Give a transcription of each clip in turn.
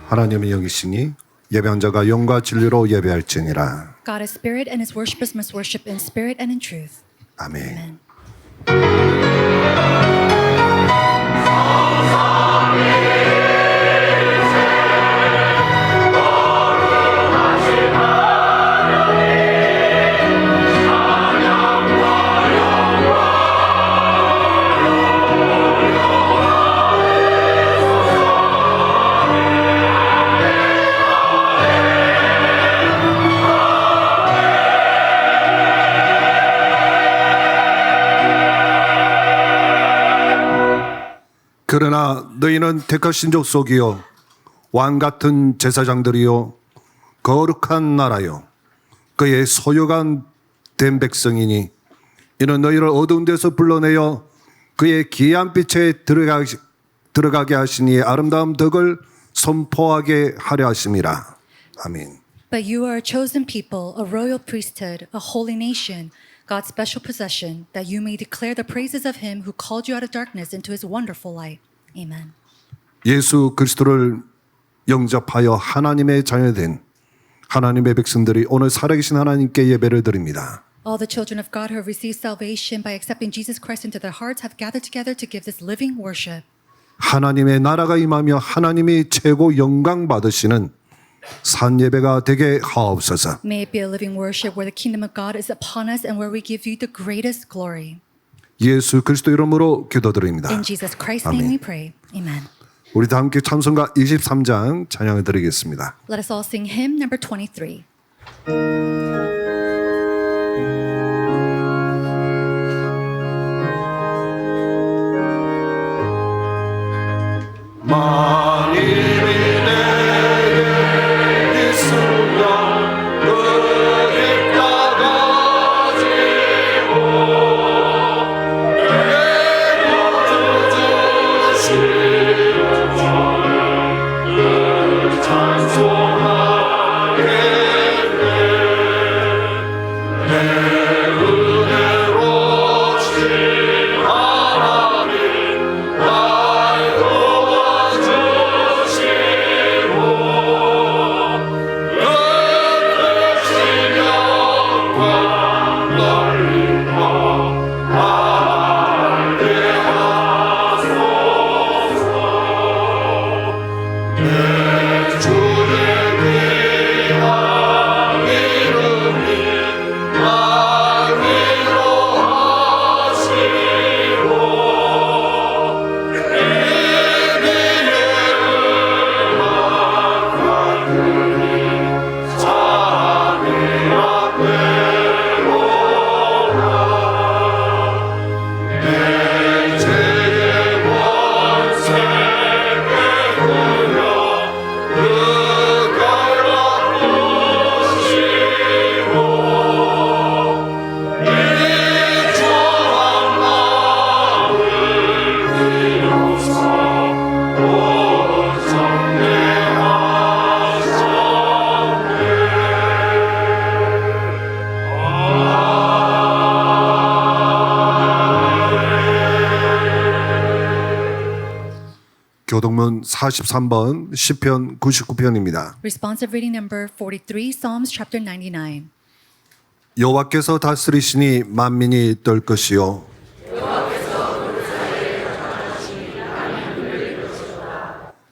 하나님의 영이시니 예배한 자가 영과 진리로 예배할지니라. God is spirit, and his worshippers must worship in spirit and in truth. 아멘. Amen. 그러나 너희는 택하신 족속이요 왕 같은 제사장들이요 거룩한 나라요 그의 소유가 된 백성이니 이는 너희를 어두운 데서 불러내어 그의 귀한 빛에 들어가게 하시니 아름다운 덕을 선포하게 하려 하심이라. 아멘. But you are a chosen people, a royal priesthood, a holy nation, God's special possession, that you may declare the praises of him who called you out of darkness into his wonderful light. Amen. 예수 그리스도를 영접하여 하나님의 자녀된 하나님의 백성들이 오늘 살아계신 하나님께 예배를 드립니다. All the children of God who have received salvation by accepting Jesus Christ into their hearts have gathered together to give this living worship. 하나님의 나라가 임하며 하나님이 최고 영광 받으시는 산 예배가 되게 하옵소서. May it be a living worship where the kingdom of God is upon us and where we give you the greatest glory. 예수 그리스도 이름으로 기도드립니다. In Jesus Christ's 아멘. name we pray. Amen. 우리 다 함께 찬송가 23장 찬양을 드리겠습니다. Let us all sing hymn number 23. 만일이 내게 있으면 그립다 가지고 내 구주 주신 늘 찬송하겠네 내 은혜로 신 하나님 날 교동문 43번 시편 99편입니다. Responsive reading number 43, Psalms chapter 99. 여호와께서 다스리시니 만민이 떨 것이요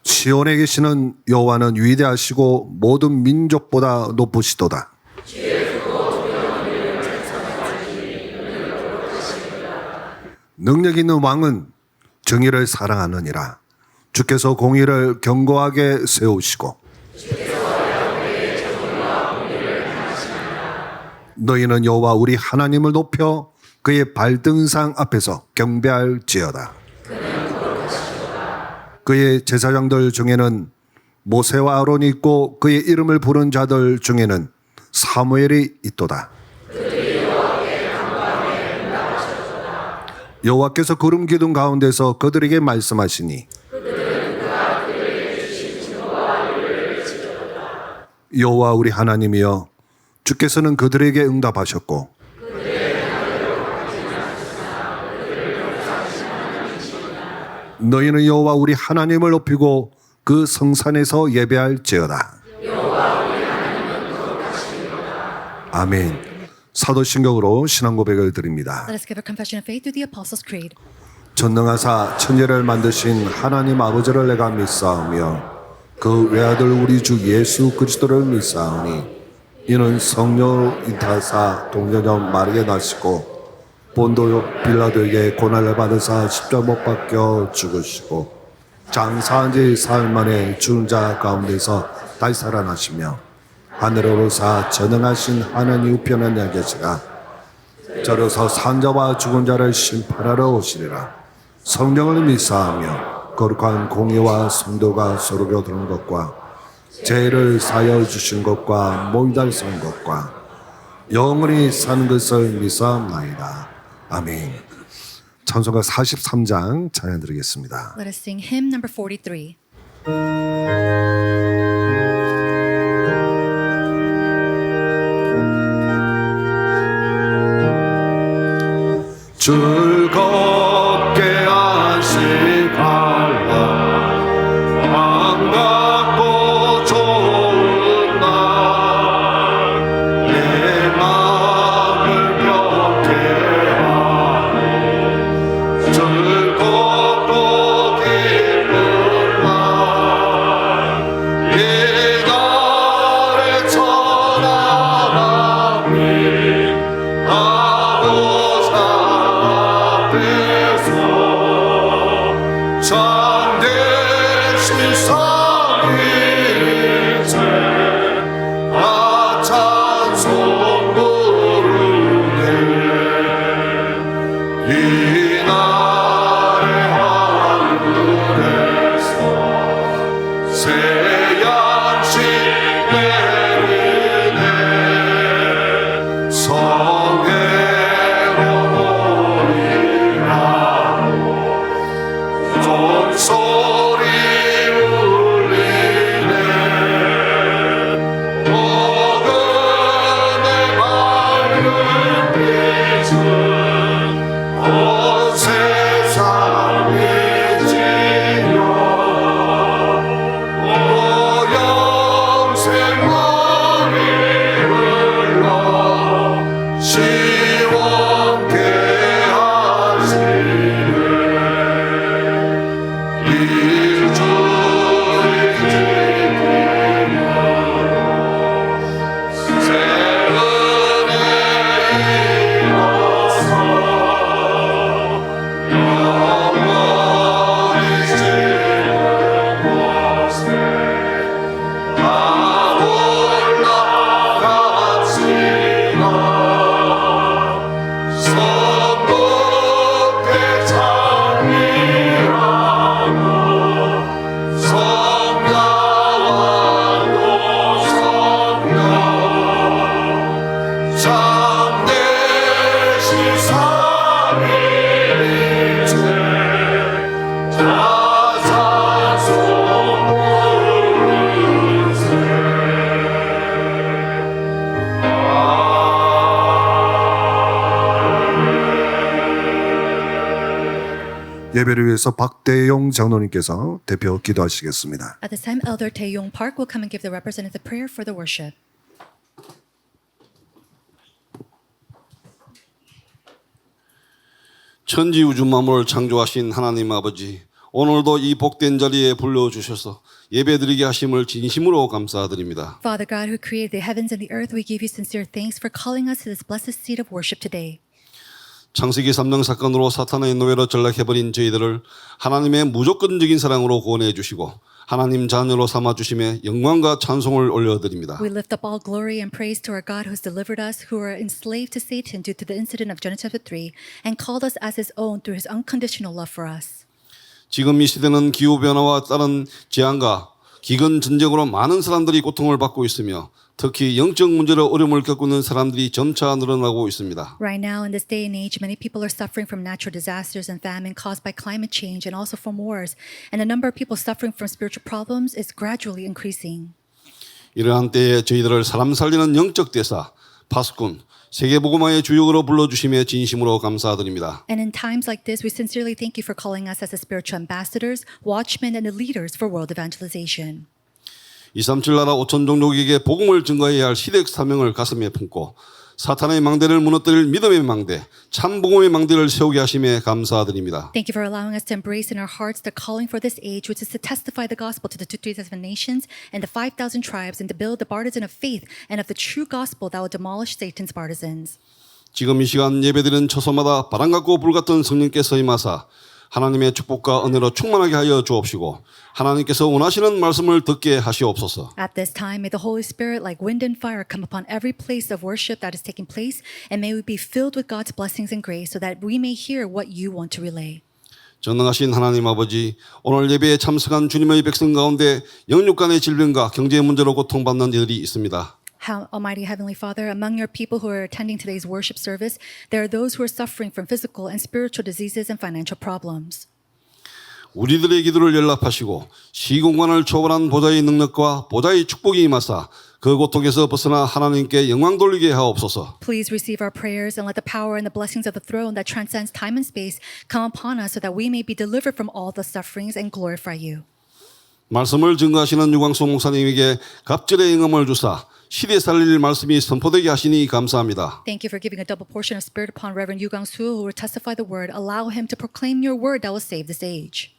시온에 계시는 여호와는 위대하시고 모든 민족보다 높으시도다. 능력 있는 왕은 정의를 사랑하느니라. 주께서 공의를 견고하게 세우시고 너희는 여호와 우리 하나님을 높여 그의 발등상 앞에서 경배할지어다. 그의 제사장들 중에는 모세와 아론이 있고 그의 이름을 부른 자들 중에는 사무엘이 있도다. 여호와께서 구름 기둥 가운데서 그들에게 말씀하시니 여호와 우리 하나님이여 주께서는 그들에게 응답하셨고 너희는 여호와 우리 하나님을 높이고 그 성산에서 예배할지어다. 아멘. 사도신경으로 신앙 고백을 드립니다. Let us give a confession of faith through the Apostles' Creed. 전능하사 천지를 만드신 하나님 아버지를 내가 믿사오며 그 외아들 우리 주 예수 그리스도를 믿사오니 이는 성령으로 인타사 동정녀 마리에 나시고 본도 빌라도에게 고난을 받으사 십자가 못 박혀 죽으시고 장사한 지 사흘 만에 죽은 자 가운데서 다시 살아나시며 하늘에 오르사 전능하신 하나님 우편에 앉아 계시가 저로서 산자와 죽은 자를 심판하러 오시리라. 성령을 믿사하며 거룩한 공의와 성도가 서로 교도하는 것과 죄를 사하여 주신 것과 몸이 달성 것과 영원히 사는 것을 믿사옵나이다. 아멘. 찬송가 43장 찬양 드리겠습니다. Let us sing hymn number 43. 즐겁게 안식하라 반갑고 좋은 날 내 마음을 병케하니 즐겁고 기쁜 날 이 날에 천하람이 참되신 삼위일체 다 찬송 부르네 이 날의 하늘에서 새 양식 내리네 성회로 소리 울리네 어둠의 맑은 빛은 온 세상이 지며 오영생 머리 흘러 시원케 하시네 예배를 위해서 박대용 장로님께서 대표 기도하시겠습니다. At this time, Elder Tae-yong Park will come and give the representative prayer for the worship. 천지 우주 만물을 창조하신 하나님 아버지, 오늘도 이 복된 자리에 불러주셔서 예배드리게 하심을 진심으로 감사드립니다. Father God, who created the heavens and the earth, we give you sincere thanks for calling us to this blessed seat of worship today. 창세기 3장 사건으로 사탄의 노예로 전락해버린 저희들을 하나님의 무조건적인 사랑으로 구원해 주시고 하나님 자녀로 삼아주심에 영광과 찬송을 올려드립니다. We lift up all glory and praise to our God who has delivered us, who were enslaved to Satan due to the incident of Genesis chapter 3, and called us as his own through his unconditional love for us. 지금 이 시대는 기후변화와 따른 재앙과 기근 전쟁으로 많은 사람들이 고통을 받고 있으며 특히 영적 문제로 어려움을 겪고 있는 사람들이 점차 늘어나고 있습니다. Right now, in this day and age, many people are suffering from natural disasters and famine caused by climate change and also from wars. And the number of people suffering from spiritual problems is gradually increasing. 이러한 때에 저희들을 사람 살리는 영적 대사, 파수꾼, 세계복음화의 주역으로 불러주심에 진심으로 감사드립니다. And in times like this, we sincerely thank you for calling us as the spiritual ambassadors, watchmen, and the leaders for world evangelization. 237 나라 5천 종족에게 복음을 증거해야 할 시대 사명을 가슴에 품고 사탄의 망대를 무너뜨릴 믿음의 망대, 참 복음의 망대를 세우게 하심에 감사드립니다. Thank you for allowing us to embrace in our hearts the calling for this age, which is to testify the gospel to the 237 nations and the 5,000 tribes, and to build the partisan of faith and of the true gospel that will demolish Satan's partisans. 지금 이 시간 예배드리는 처소마다 바람 같고 불 같은 성령께서 임하사 하나님의 축복과 은혜로 충만하게 하여 주옵시고 하나님께서 원하시는 말씀을 듣게 하시옵소서. At this time, may the Holy Spirit, like wind and fire, come upon every place of worship that is taking place, and may we be filled with God's blessings and grace so that we may hear what you want to relay. 전능하신 하나님 아버지, 오늘 예배에 참석한 주님의 백성 가운데 영육 간의 질병과 경제 문제로 고통받는 이들이 있습니다. How, Almighty Heavenly Father, among your people who are attending today's worship service, there are those who are suffering from physical and spiritual diseases and financial problems. 우리들의 기도를 연락하시고 시공간을 초월한 보좌의 능력과 보좌의 축복이 임하사 그 고통에서 벗어나 하나님께 영광 돌리게 하옵소서. Please receive our prayers and let the power and the blessings of the throne that transcends time and space come upon us so that we may be delivered from all the sufferings and glorify you. 말씀을 증거하시는 유광수 목사님에게 갑절의 영감을 주사 시대 살릴 말씀이 선포되게 하시니 감사합니다. Thank you for giving a double portion of spirit upon Reverend Yu Gang-soo, who will testify the word. Allow him to proclaim your word that will save this age.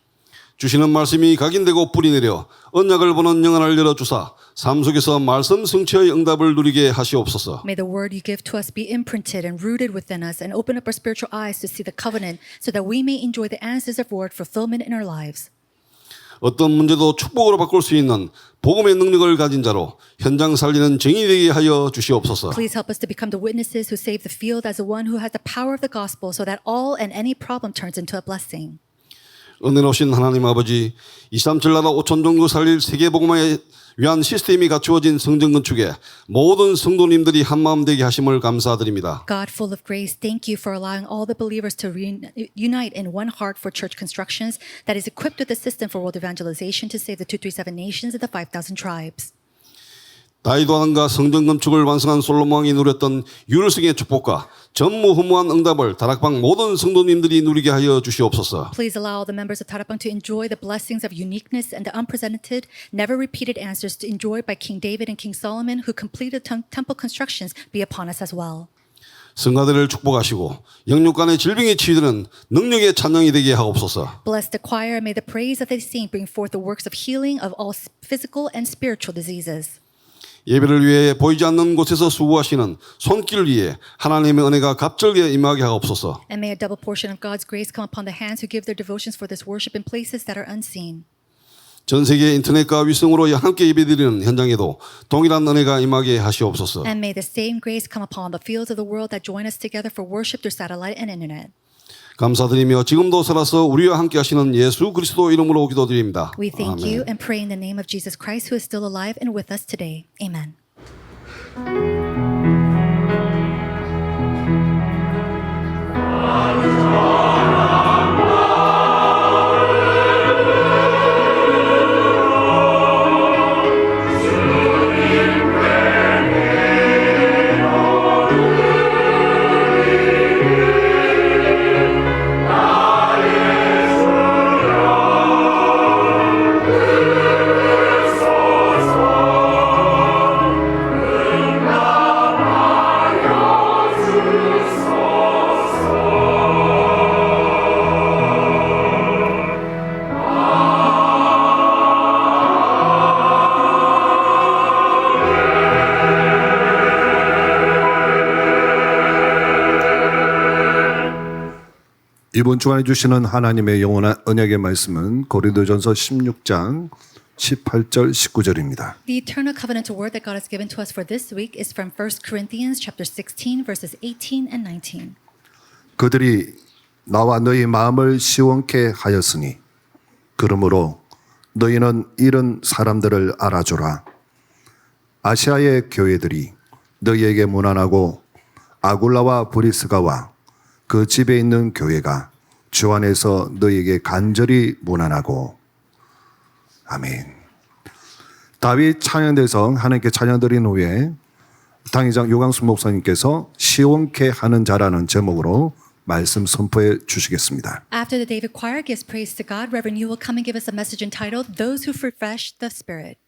주시는 말씀이 각인되고 뿌리 내려 언약을 보는 영안을 열어주사 삶 속에서 말씀 성취의 응답을 누리게 하시옵소서. May the word you give to us be imprinted and rooted within us and open up our spiritual eyes to see the covenant so that we may enjoy the answers of word fulfillment in our lives. 어떤 문제도 축복으로 바꿀 수 있는 복음의 능력을 가진 자로 현장 살리는 정의 되게 하여 주시옵소서. Please help us to become the witnesses who save the field as the one who has the power of the gospel so that all and any problem turns into a blessing. 은혜로우신 하나님 아버지, 237 나라 5천 종족 살릴 세계복음화에 위한 시스템이 갖추어진 성전 건축에 모든 성도님들이 한마음 되게 하심을 감사드립니다. God, full of grace, thank you for allowing all the believers to unite in one heart for church constructions that is equipped with a system for world evangelization to save the 237 nations and the 5,000 tribes. 다윗 왕과 성전 건축을 완성한 솔로몬 왕이 누렸던 율성의 축복과 전무후무한 응답을 다락방 모든 성도님들이 누리게 하여 주시옵소서. Please allow the members of Tarapang to enjoy the blessings of uniqueness and the unprecedented, never repeated answers to enjoyed by King David and King Solomon, who completed temple constructions, be upon us as well. 성가대를 축복하시고 영육 간의 질병이 치유되는 능력의 찬양이 되게 하옵소서. Bless the choir, may the praise that they sing bring forth the works of healing of all physical and spiritual diseases. 예배를 위해 보이지 않는 곳에서 수고하시는 손길 위에 하나님의 은혜가 갑절게 임하게 하옵소서. And may a double portion of God's grace come upon the hands who give their devotions for this worship in places that are unseen. 전 세계 인터넷과 위성으로 함께 예배드리는 현장에도 동일한 은혜가 임하게 하시옵소서. And may the same grace come upon the fields of the world that join us together for worship through satellite and internet. 감사드리며 지금도 살아서 우리와 함께 하시는 예수 그리스도 이름으로 기도드립니다. We thank 아멘. you and pray in the name of Jesus Christ, who is still alive and with us today. Amen. 이번 주간에 주시는 하나님의 영원한 언약의 말씀은 고린도전서 16장 18절 19절입니다. The eternal covenant word that God has given to us for this week is from 1 Corinthians chapter 16 verses 18 and 19. 그들이 나와 너희 마음을 시원케 하였으니 그러므로 너희는 이런 사람들을 알아주라. 아시아의 교회들이 너희에게 무난하고 아굴라와 브리스가와 그 집에 있는 교회가 주 안에서 너희에게 간절히 무난하고. 아멘. 다윗 찬양대성 하나님께 찬양드린 후에 당회장 요강수 목사님께서 시원케 하는 자라는 제목으로 말씀 선포해 주시겠습니다. After the David choir gives praise to God, Reverend Yu will come and give us a message entitled Those Who Refresh the Spirit.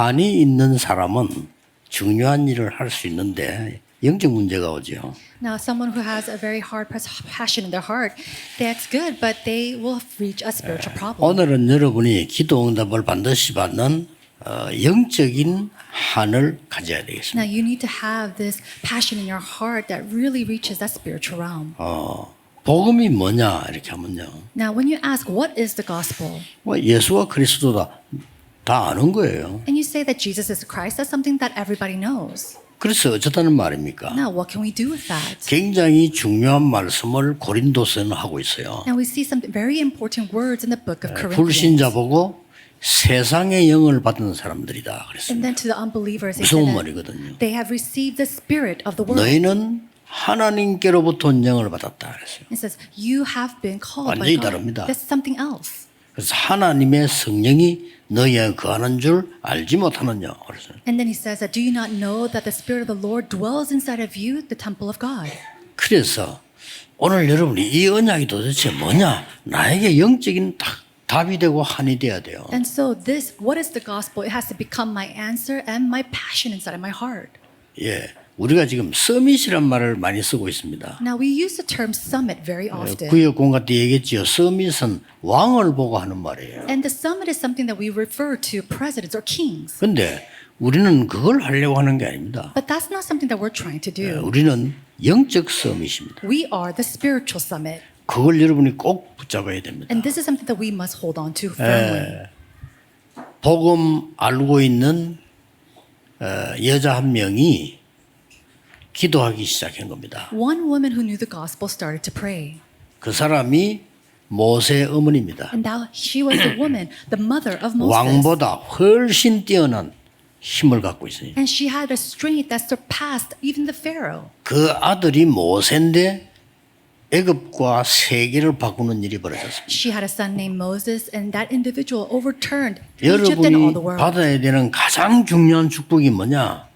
한이 있는 사람은 중요한 일을 할 수 있는데 영적 문제가 오죠. Now, someone who has a very hard passion in their heart, that's good, but they will reach a spiritual problem. 오늘은 여러분이 기도 응답을 반드시 받는 영적인 한을 가져야 되겠습니다. Now, you need to have this passion in your heart that really reaches that spiritual realm. 복음이 뭐냐 이렇게 하면요. Now, when you ask, what is the gospel? 뭐 예수와 그리스도다 다 아는 거예요. And you say that Jesus is Christ, that's something that everybody knows. 그래서 어쩌다는 말입니까? Now, what can we do with that? 굉장히 중요한 말씀을 고린도서는 하고 있어요. Now, we see some very important words in the book of Corinthians. 불신자 보고 세상의 영을 받은 사람들이다 그랬습니다. And then to the unbelievers, they 무서운 said that 말이거든요. they have received the spirit of the world. 너희는 하나님께로부터 영을 받았다 그랬어요. It says, you have been called by 완전히 God. 다릅니다. That's something else. 그래서 하나님의 성령이 너희에 거하는 줄 알지 못하느냐 그랬어요. And then he says that, do you not know that the spirit of the Lord dwells inside of you, the temple of God? 그래서 오늘 여러분이 이 언약이 도대체 뭐냐? 나에게 영적인 답이 되고 한이 돼야 돼요. And so this, what is the gospel? It has to become my answer and my passion inside of my heart. 예, 우리가 지금 서밋이란 말을 많이 쓰고 있습니다. Now we use the term summit very often. 구역 공간 때 얘기했지요. 서밋은 왕을 보고 하는 말이에요. And the summit is something that we refer to presidents or kings. 근데 우리는 그걸 하려고 하는 게 아닙니다. But that's not something that we're trying to do. 우리는 영적 서밋입니다. We are the spiritual summit. 그걸 여러분이 꼭 붙잡아야 됩니다. And this is something that we must hold on to firmly. 복음 알고 있는 여자 한 명이 기도하기 시작한 겁니다. One woman who knew the gospel started to pray. 그 사람이 모세 어머니입니다. And now she was the woman, the mother of Moses. 왕보다 훨씬 뛰어난 힘을 갖고 있어요. And she had a strength that surpassed even the Pharaoh. 그 아들이 모세인데 애굽과 세계를 바꾸는 일이 벌어졌습니다. She had a son named Moses, and that individual overturned Egypt and all the 여러분이 world. 받아야 되는 가장 중요한 축복이 뭐냐?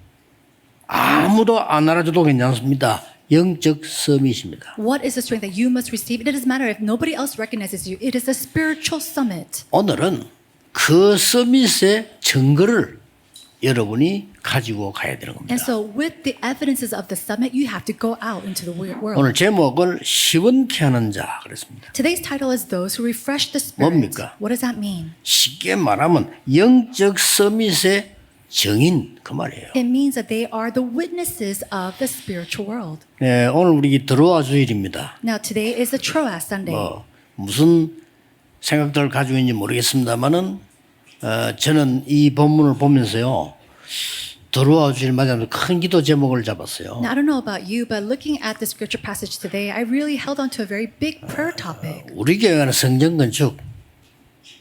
아무도 안 알아줘도 괜찮습니다. 영적 서밋입니다. What is the strength that you must receive? It doesn't matter if nobody else recognizes you. It is a spiritual summit. 오늘은 그 서밋의 증거를 여러분이 가지고 가야 되는 겁니다. And so with the evidences of the summit, you have to go out into the world. 오늘 제목을 시원케 하는 자 그랬습니다. Today's title is Those Who Refresh the Spirit. 뭡니까? What does that mean? 쉽게 말하면 영적 서밋의 정인 그 말이에요. It means that they are the witnesses of the spiritual world. 네, 오늘 우리 들어와 주일입니다. Now today is the Troas Sunday. 무슨 생각들을 가지고 있는지 모르겠습니다만은 저는 이 본문을 보면서요 들어와 주일 맞아서 큰 기도 제목을 잡았어요. Now I don't know about you, but looking at the scripture passage today, I really held on to a very big prayer topic. 우리 교회는 성전 건축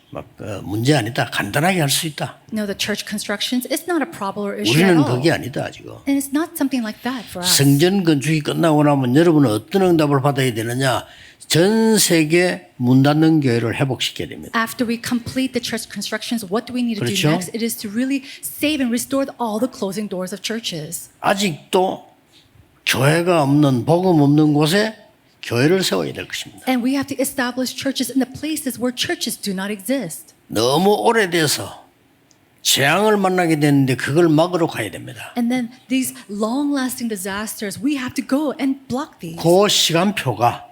막 문제 아니다. 간단하게 할 수 있다. No, the church constructions, it's not a problem or issue at 우리는 all. 그게 아니다 지금. And it's not something like that for us. 성전 건축이 끝나고 나면 여러분은 어떤 응답을 받아야 되느냐? 전 세계 문 닫는 교회를 회복시켜야 됩니다. After we complete the church constructions, what do we need to 그렇죠? do next? It is to really save and restore all the closing doors of churches. 아직도 교회가 없는 복음 없는 곳에 교회를 세워야 될 것입니다. And we have to establish churches in the places where churches do not exist. 너무 오래돼서 재앙을 만나게 되는데 그걸 막으러 가야 됩니다. And then these long-lasting disasters, we have to go and block these. 그 시간표가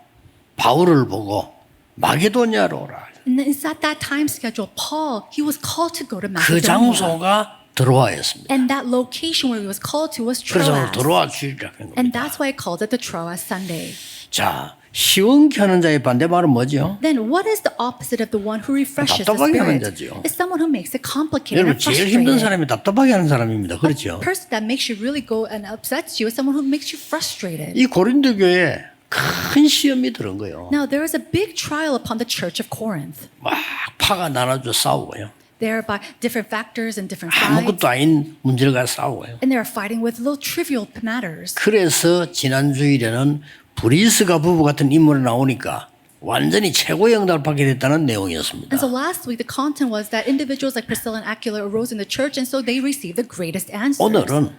바울을 보고 마게도냐로 오라. And then it's at that time schedule, Paul, he was called to go to 그 Macedonia. 장소가 드로아였습니다. And that location where he was called to was 그래서 오늘 Troas. 드로아 주일이라고 한 And 겁니다. that's why I called it the Troas Sunday. 자, 시원케 하는 자의 반대말은 뭐죠? Then what is the opposite of the one who refreshes the 답답하게 하는 spirit? 자죠. It's someone who makes it complicated 여러분 and 제일 힘든 frustrated. 사람이 답답하게 하는 사람입니다. A 그렇죠? person that makes you really go and upsets you is someone who makes you frustrated. 이 고린도 교회에 큰 시험이 들은 거예요. Now there is a big trial upon the church of Corinth. 막 파가 나눠져 싸우고요. They're by different factors and different sides. 아무것도 아닌 문제를 가지고 싸우고요. And they're fighting with little trivial matters. 그래서 지난 주일에는 브리스가 부부 같은 인물이 나오니까 완전히 최고의 응답을 받게 됐다는 내용이었습니다. And so last week the content was that individuals like Priscilla and Aquila arose in the church and so they received the greatest answers. 오늘은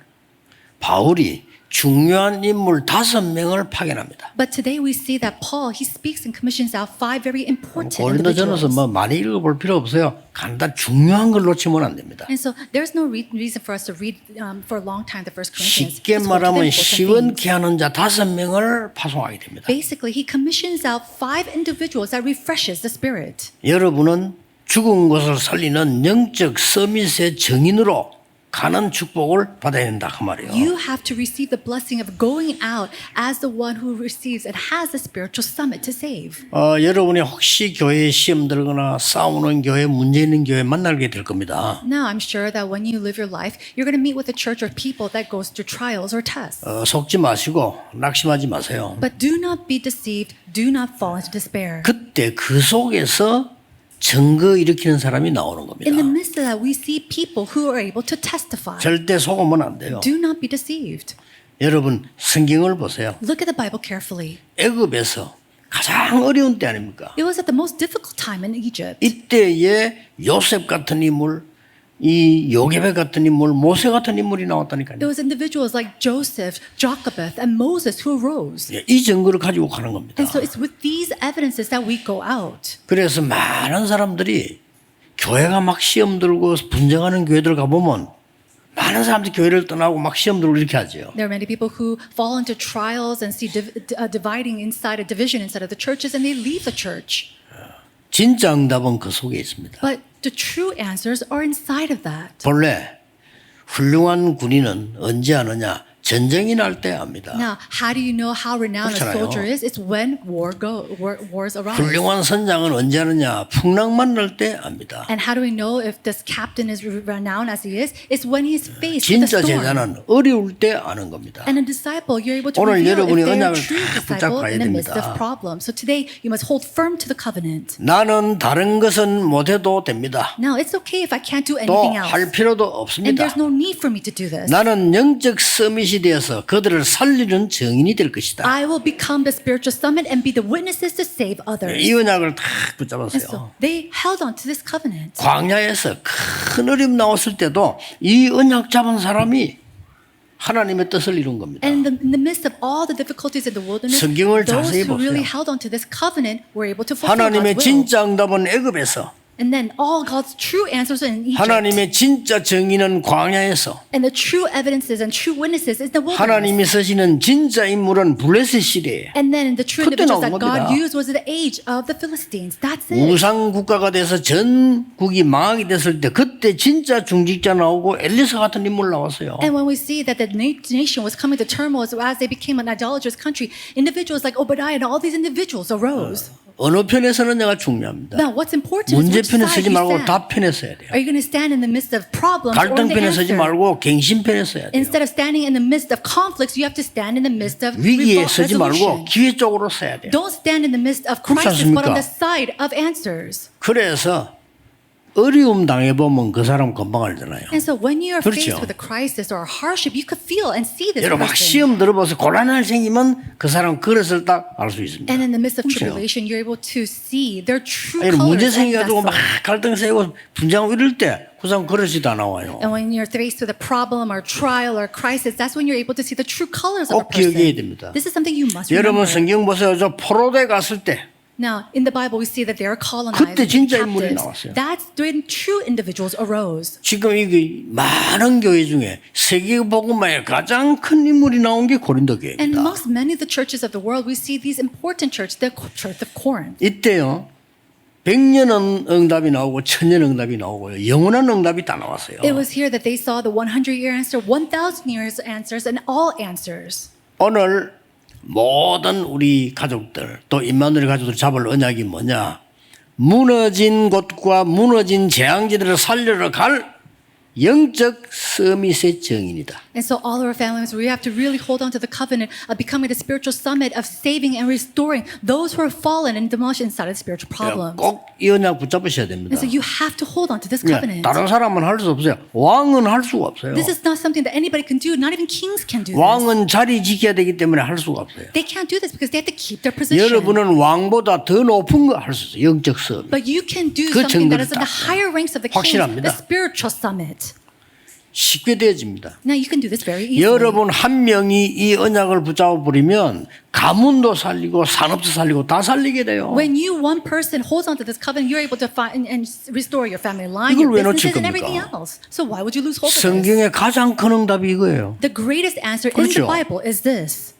바울이 중요한 인물 5명을 파견합니다. But today we see that Paul, he speaks and commissions out 5 very important 고린도전서 individuals. 뭐 많이 읽어볼 필요 없어요. 간단 중요한 걸 놓치면 안 됩니다. And so there's no reason for us to read for a long time the First Corinthians. 쉽게 Just go to the 말하면 important things. 시원케 하는 자 5명을 파송하게 됩니다. Basically, he commissions out 5 individuals that refreshes the spirit. 여러분은 죽은 것을 살리는 영적 서밋의 증인으로 가는 축복을 받아야 된다 그 말이에요. You have to receive the blessing of going out as the one who receives and has the spiritual summit to save. 여러분이 혹시 교회에 시험 들거나 싸우는 교회, 문제 있는 교회 만나게 될 겁니다. Now, I'm sure that when you live your life, you're going to meet with a church or people that goes through trials or tests. 속지 마시고 낙심하지 마세요. But do not be deceived. Do not fall into despair. 그때 그 속에서 증거 일으키는 사람이 나오는 겁니다. In the midst of that, we see people who are able to testify. 절대 속으면 안 돼요. Do not be deceived. 여러분 성경을 보세요. Look at the Bible carefully. 애굽에서 가장 어려운 때 아닙니까? It was at the most difficult time in Egypt. 이때에 요셉 같은 인물, 이 요게벳 같은 인물, 모세 같은 인물이 나왔다니까요. There was individuals like Joseph, Jochebed, and Moses who arose. 이 증거를 가지고 가는 겁니다. And so it's with these evidences that we go out. 그래서 많은 사람들이 교회가 막 시험 들고 분쟁하는 교회들 가보면 많은 사람들이 교회를 떠나고 막 시험 들고 이렇게 하죠. There are many people who fall into trials and see dividing inside a division inside of the churches and they leave the church. 진짜 응답은 그 속에 있습니다. But the true answers are inside of that. 본래 훌륭한 군인은 언제 하느냐? 전쟁이 날 때 압니다. Now, how do you know how renowned a 그렇잖아요. soldier is? It's when wars arise. 훌륭한 선장은 언제 하느냐? 풍랑만 날 때 압니다. And how do we know if this captain is renowned as he is? It's when he's faced with a 진짜 storm. 제자는 어려울 때 아는 겁니다. And a disciple, you're able to 오늘 reveal 여러분이 if they're a 언약을 true 다 disciple 붙잡아야 in the midst 됩니다. of problems. So today, you must hold firm to the covenant. 나는 다른 것은 못해도 됩니다. Now, it's okay if I can't do 또 anything else. 할 필요도 And 없습니다. there's no need for me to do this. 나는 영적 서밋이 되어서 그들을 살리는 증인이 될 것이다. I will become the spiritual summit and be the witnesses to save others. 이 언약을 다 And 붙잡았어요. so they held on to this covenant. 광야에서 큰 어려움 나왔을 때도 이 언약 잡은 사람이 하나님의 뜻을 이룬 겁니다. And in the midst of all the difficulties in the wilderness, 성경을 those 자세히 who really 보세요. held on to this covenant were able to fulfill 하나님의 God's will. 진짜 응답은 애굽에서, And then all God's true answers are in Egypt. 하나님의 진짜 정의는 광야에서, And the true evidences and true witnesses is the wilderness. 하나님이 쓰시는 진짜 인물은 블레셋 시대에 And then the true 그때 individuals 나온 that God 겁니다. used was the age of the Philistines. That's it. 우상 국가가 돼서 전국이 망하게 됐을 때 그때 진짜 중직자 나오고 엘리사 같은 인물 나왔어요. And when we see that the nation was coming to turmoil as they became an idolatrous country, individuals like Obadiah and all these individuals arose. 어느 편에 서느냐가 중요합니다. Now, what's important is 문제 which 편에 side 서지 you 말고 stand. 다 편에 서야 돼요. Are you going to stand in the midst of problems or in 갈등 the 편에 서지 answer? 말고 갱신 편에 서야 돼요. Instead of standing in the midst of conflicts, you have to stand in the midst of 위기에 서지 resolution. 말고 기회 쪽으로 서야 돼요. Don't stand in the midst of 그렇지 crisis, but on 않습니까? the side of answers. 그래서 어려움 당해보면 그 사람 금방 알잖아요. And so when you are faced 그렇죠. with a crisis or a hardship, you could feel and see this 여러분 막 person. 시험 들어봐서 곤란할 생기면 그 사람 그릇을 딱 알 수 있습니다. And in the midst of 그렇죠. tribulation, you're able to see their true 아니, 문제 colors and 생겨가지고 막 vessel. 갈등 세고 분쟁하고 이럴 때 그 사람 그릇이 다 나와요. And when you're faced with a problem or trial or crisis, that's when you're able to see the true colors of a 꼭 기억해야 person. 됩니다. This is something you must 여러분 remember. 성경 보세요. 저 포로대 갔을 때 Now, in the Bible, we see that they are colonized 그때 and 진짜 인물이 captives. 나왔어요. That's when true individuals arose. 지금 이 많은 교회 중에 세계 복음화에 가장 큰 인물이 나온 게 고린도 And 교회입니다. amongst many of the churches of the world, we see these important churches, the Church of Corinth. 이때요 100년 응답이 나오고 1000년 응답이 나오고요. 영원한 응답이 다 나왔어요. It was here that they saw the 100-year answer, 1,000 years answers, and all answers. 오늘 모든 우리 가족들 또 임마누엘 가족들 잡을 언약이 뭐냐? 무너진 곳과 무너진 재앙지들을 살려러 갈 영적 서밋의 정인이다. And so all of our families, we have to really hold on to the covenant of becoming the spiritual summit of saving and restoring those who are fallen and demolished inside of spiritual problems. 꼭 이 언약 붙잡으셔야 됩니다. And so you have to hold on to this 그냥 covenant. 다른 사람은 할 수 없어요. 왕은 할 수가 없어요. This is not something that anybody can do. Not even kings can do this. 왕은 자리 지켜야 되기 때문에 할 수가 없어요. They can't do this because they have to keep their position. 여러분은 왕보다 더 높은 거 할 수 있어요. 영적 서밋. But you can do 그 something that 증거를 is in the 딱 higher ranks of the king, 확실합니다. the spiritual summit. 쉽게 되어집니다. Now you can do this very easily. 여러분 한 명이 이 언약을 붙잡아 버리면 가문도 살리고 산업도 살리고 다 살리게 돼요. When you one person holds on to this covenant, you're able to find and restore your family line, your 이걸 왜 놓칠 businesses, and 겁니까? everything else. So why would you lose hold of this? 성경의 가장 큰 응답이 이거예요. The greatest answer in 그렇죠. the Bible is this.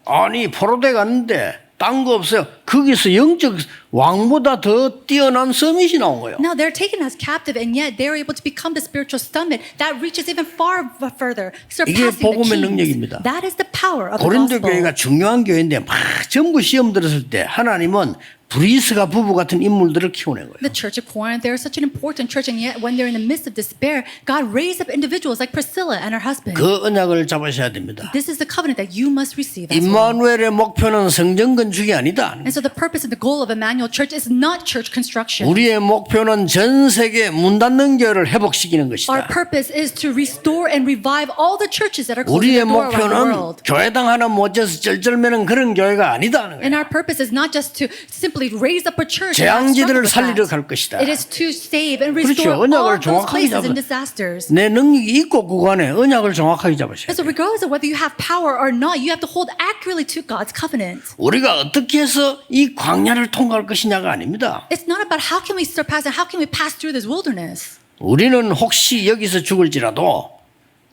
아니 포로대 갔는데 딴 거 없어요. 거기서 영적 왕보다 더 뛰어난 서밋이 나온 거예요. Now they're taken as captive, and yet they're able to become the spiritual summit that reaches even far further, 이게 surpassing 복음의 the 능력입니다. kings. That is the power of the 고린도 gospel. 교회가 중요한 교회인데 막 전부 시험 들었을 때 하나님은 브리스가 부부 같은 인물들을 키워낸 거예요. The Church of Corinth, they're such an important church, and yet when they're in the midst of despair, God raised up individuals like Priscilla and her husband. 그 언약을 잡으셔야 됩니다. This is the covenant that you must receive as well. 임마누엘의 목표는 성전 건축이 아니다. And so the purpose and the goal of Emmanuel Church is not church construction. 우리의 목표는 전 세계 문 닫는 교회를 회복시키는 Our 것이다. purpose is to restore and revive all the churches that are closing 우리의 their door around the 목표는 world. 교회당 하나 못 져서 쩔쩔매는 그런 교회가 아니다. And our purpose is not just to simply raise up a church. and not 재앙지들을 struggle with 살리러 that. 갈 것이다. It is to save and 그렇죠. restore all 언약을 those 정확하게 places 잡아. and disasters. 내 능력이 있고 구간에 언약을 정확하게 잡으셔야 And so 돼요. regardless of whether you have power or not, you have to hold accurately to God's covenant. 우리가 어떻게 해서 이 광야를 통과할 것이냐가 아닙니다. It's not about how can we surpass it, how can we pass through this wilderness. 우리는 혹시 여기서 죽을지라도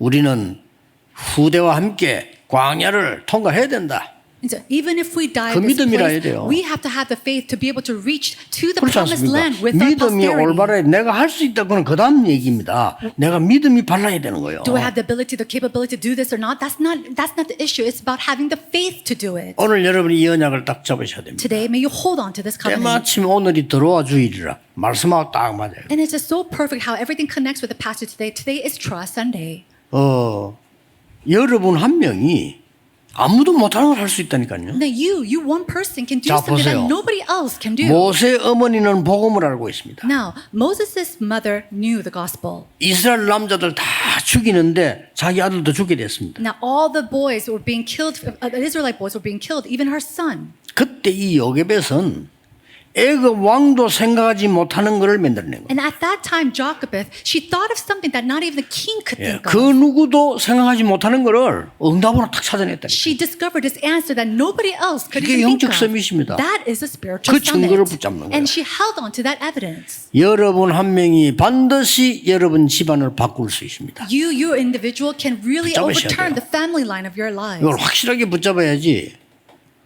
우리는 후대와 함께 광야를 통과해야 된다. So even if we die 그 in this 믿음이라 해야 place, 돼요. we have to have the faith to be able to reach to the 그렇지 promised 않습니까? land with our 믿음이 posterity. 올바르게 내가 할 수 있다 그건 그 다음 얘기입니다. 내가 믿음이 발라야 되는 거예요. Do I have the ability, the capability to do this or not? That's not the issue. It's about having the faith to do it. 오늘 여러분이 이 언약을 딱 잡으셔야 됩니다. Today, may you hold on to this covenant. 때마침 오늘이 들어와 주일이라 말씀하고 딱 맞아요. And it's just so perfect how everything connects with the passage today. Today is Trust Sunday. 여러분 한 명이 아무도 못하는 걸 할 수 있다니까요. Now you one person can do 자, something that 보세요. nobody else can do. 모세 어머니는 복음을 알고 있습니다. Now, Moses' mother knew the gospel. 이스라엘 남자들 다 죽이는데 자기 아들도 죽게 됐습니다. Now, all the boys were being killed, the Israelite boys were being killed, even her son. 그때 이 요게벳은 애굽 왕도 생각하지 못하는 것을 만들어낸 거예요. And at that time, Jochebed, she thought of something that not even the king could think 그 of. 누구도 생각하지 못하는 것을 응답으로 딱 찾아냈다. She discovered this answer that nobody else could 이게 even think 영적 of. 서밋입니다. That is a spiritual 그 증거를 summit. 붙잡는 거예요. And she held on to that evidence. 여러분 한 명이 반드시 여러분 집안을 바꿀 수 있습니다. Your individual can really 붙잡으셔야 overturn 돼요. the family line of your lives. 이걸 확실하게 붙잡아야지.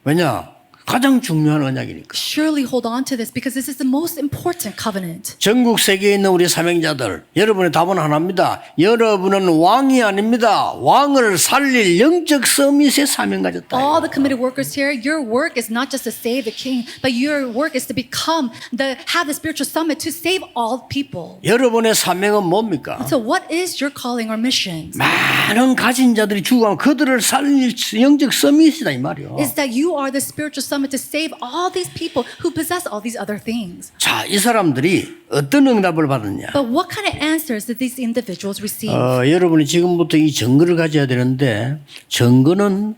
왜냐? 가장 중요한 언약이니까. Surely hold on to this because this is the most important covenant. 전국 세계에 있는 우리 사명자들, 여러분의 답은 하나입니다. 여러분은 왕이 아닙니다. 왕을 살릴 영적 서밋의 사명 가졌다. All the committed workers here, your work is not just to save the king, but your work is to have the spiritual summit to save all people. 여러분의 사명은 뭡니까? So what is your calling or mission? 많은 가진 자들이 죽어가면 그들을 살릴 영적 서밋이다 이 말이요. Is that you are the spiritual summit to save all these people who possess all these other things. 자, 이 사람들이 어떤 응답을 받았냐? But what kind of answers did these individuals receive? 여러분이 지금부터 이 증거를 가져야 되는데 증거는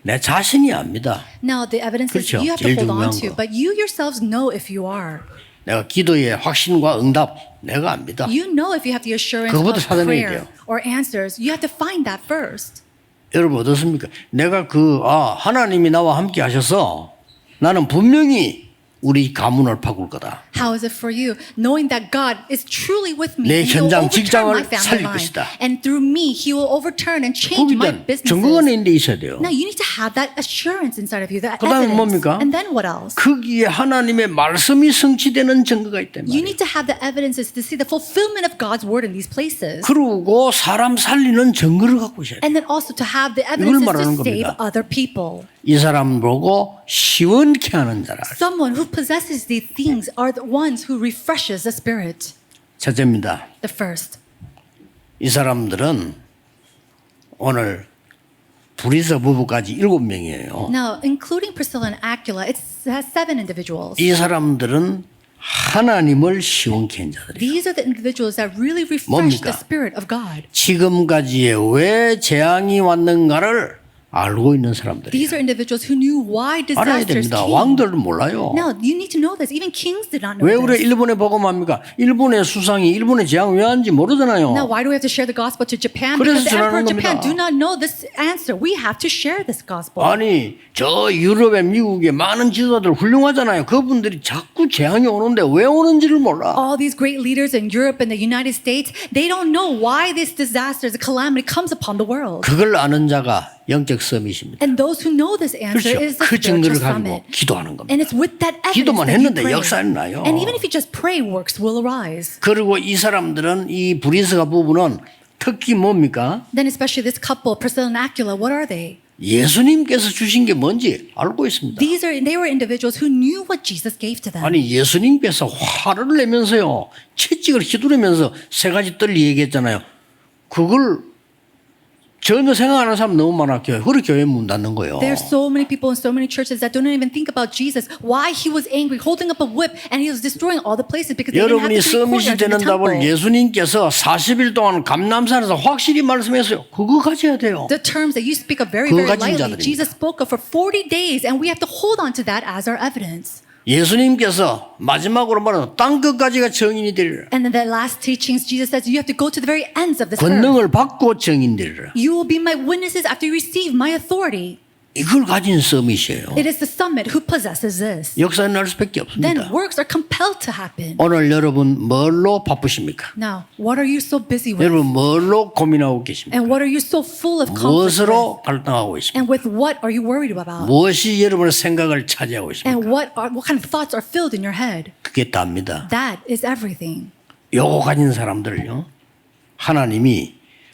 내 자신이 압니다. Now the evidence is 그렇죠. you have to 제일 hold on 중요한 to, 거. but you yourselves know if you are. 내가 기도의 확신과 응답 내가 압니다. You know if you have the assurance 그거부터 of 찾아내야 prayer 돼요. or answers. You have to find that first. 여러분 어떻습니까? 내가 하나님이 나와 함께 하셔서 나는 분명히 우리 가문을 바꿀 거다. How is it for you, knowing that God is truly with me 내 and He will 현장, overturn 직장을 my family 살릴 line, 것이다. and through me He will overturn and change 거기에 my 대한 증거가 businesses. 내 인데 있어야 돼요. Now you need to have that assurance inside of you, that 그다음에 evidence. 뭡니까? And then what else? 거기에 하나님의 말씀이 성취되는 증거가 있단 You 말이에요. need to have the evidences to see the fulfillment of God's word in these places. 그리고 사람 살리는 증거를 갖고 있어야 돼요. And then also to have the 이걸 evidences 말하는 to save 겁니다. other people. 이 사람 보고 시원케 하는 자라. Someone who possesses these things are the ones who refreshes the spirit. 첫째입니다. The first. 이 사람들은 오늘 브리스 부부까지 7명이에요. Now, including Priscilla and Aquila, it has 7 individuals. 이 사람들은 하나님을 시원케 한 자들이에요. These are the individuals that really refresh 뭡니까? the spirit of God. 지금까지에 왜 재앙이 왔는가를 알고 있는 사람들이에요. These are individuals who knew why 알아야 disasters 됩니다. came. 왕들은 몰라요. Now, you need to know this. Even kings did not know 왜 우리가 this. 일본에 복음합니까? 일본의 수상이 일본의 재앙 왜 하는지 모르잖아요. Now, why do we have to share the gospel to Japan? 그래서 Because the emperor of 전하는 Japan 겁니다. do not know this answer. We have to share this gospel. 아니 저 유럽에 미국에 많은 지도자들 훌륭하잖아요. 그분들이 자꾸 재앙이 오는데 왜 오는지를 몰라. All these great leaders in Europe and the United States, they don't know why this disaster, the calamity comes upon the world. 그걸 아는 자가 영적 서밋입니다. And those who know this answer 그렇죠. is the 그 spiritual 증거를 가지고 summit. 기도하는 겁니다. And it's with that evidence 기도만 that you 했는데 pray. 역사는 나요. And even if you just pray, works will arise. 그리고 이 사람들은 이 브리스가 부부는 특히 뭡니까? Then especially this couple, Priscilla and Aquila, what are they? 예수님께서 주신 게 뭔지 알고 있습니다. They were individuals who knew what Jesus gave to them. 아니 예수님께서 화를 내면서요. 채찍을 휘두르면서 3가지 뜰리 얘기했잖아요. 그걸 전혀 생각 안 하는 사람 너무 많아. 그렇게 교회 문 닫는 거예요. There are so many people in so many churches that don't even think about Jesus, why he was angry, holding up a whip, and he was destroying all the places because they didn't have 여러분이 the three 서밋이 courtyards in 되는 the 답을 temple. 예수님께서 40일 동안 감람산에서 확실히 말씀했어요. 그거 가져야 돼요. The terms that you speak of very, 그거 very 가진 lightly, 자들입니다. Jesus spoke of for 40 days, and we have to hold on to that as our evidence. 예수님께서 마지막으로 말하는 땅 끝까지가 정인이 되리라. And then the last teachings, Jesus says, you have to go to the very ends of this earth. 권능을 받고 정인 되리라. You will be my witnesses after you receive my authority. 이걸 가진 서밋이에요. It is the summit who possesses this. 역사는 날 수밖에 Then 없습니다. works are compelled to happen. 오늘 여러분 뭘로 바쁘십니까? Now, what are you so busy with? 여러분 뭘로 고민하고 계십니까? And what are you so full of conflict with? 무엇으로 갈등하고 있습니까? And with what are you worried about? 무엇이 여러분의 생각을 차지하고 있습니까? And what kind of thoughts are filled in your head? 그게 답니다. That is everything. 요거 가진 사람들을요,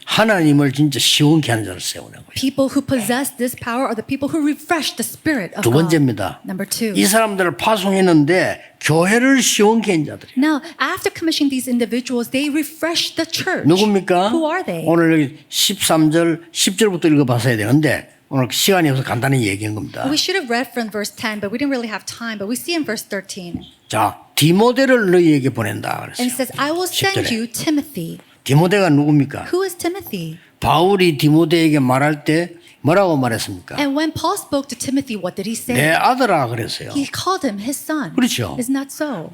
하나님을 진짜 시원케 하는 자를 세우는 거예요. People who possess this power are the people who refresh the spirit of 두 God. 번째입니다. Number two. 이 사람들을 파송했는데 교회를 시원케 한 자들이에요. Now, after commissioning these individuals, they refresh the church. 누굽니까? Who are they? 오늘 여기 13절, 10절부터 읽어봤어야 되는데 오늘 시간이 없어서 간단히 얘기한 겁니다. We should have read from verse 10, but we didn't really have time. But we see in verse 13. 자, 디모데를 너희에게 보낸다 And it 그랬어요. says, I will send 10절에. you Timothy. 디모데가 누굽니까? Who is Timothy? 바울이 디모데에게 말할 때 뭐라고 말했습니까? And when Paul spoke to Timothy, what did he say? 내 아들아 그랬어요. He called him his son. 그렇죠. Isn't that so?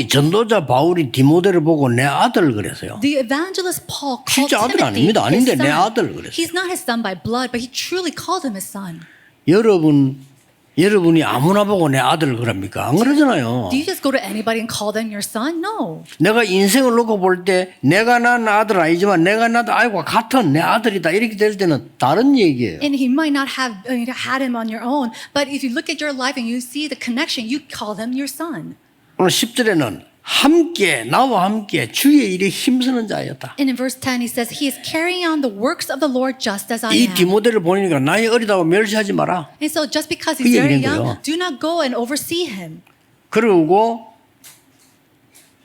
전도자 바울이 디모데를 보고 내 아들 그랬어요. The evangelist Paul called 진짜 아들 Timothy 아닙니다. 아닌데 his 내 son. 아들 그랬어요. He's not his son by blood, but he truly called him his son. 여러분이 아무나 보고 내 아들 그럽니까? 안 그러잖아요. Do you just go to anybody and call them your son? No. 내가 인생을 놓고 볼 때 내가 낳은 아들 아니지만 내가 낳은 아이와 같은 내 아들이다 이렇게 될 때는 다른 얘기예요. And he might not have had him on your own, but if you look at your life and you see the connection, you call him your son. 오늘 10절에는 나와 함께 주의 일에 힘쓰는 자였다. And in verse 10, he says, he is carrying on the works of the Lord just as I 이 am. 디모데를 보니까 나이 어리다고 멸시하지 마라. And so just because 그 he's very 얘기는 young, 거예요. do not go and oversee him. 그리고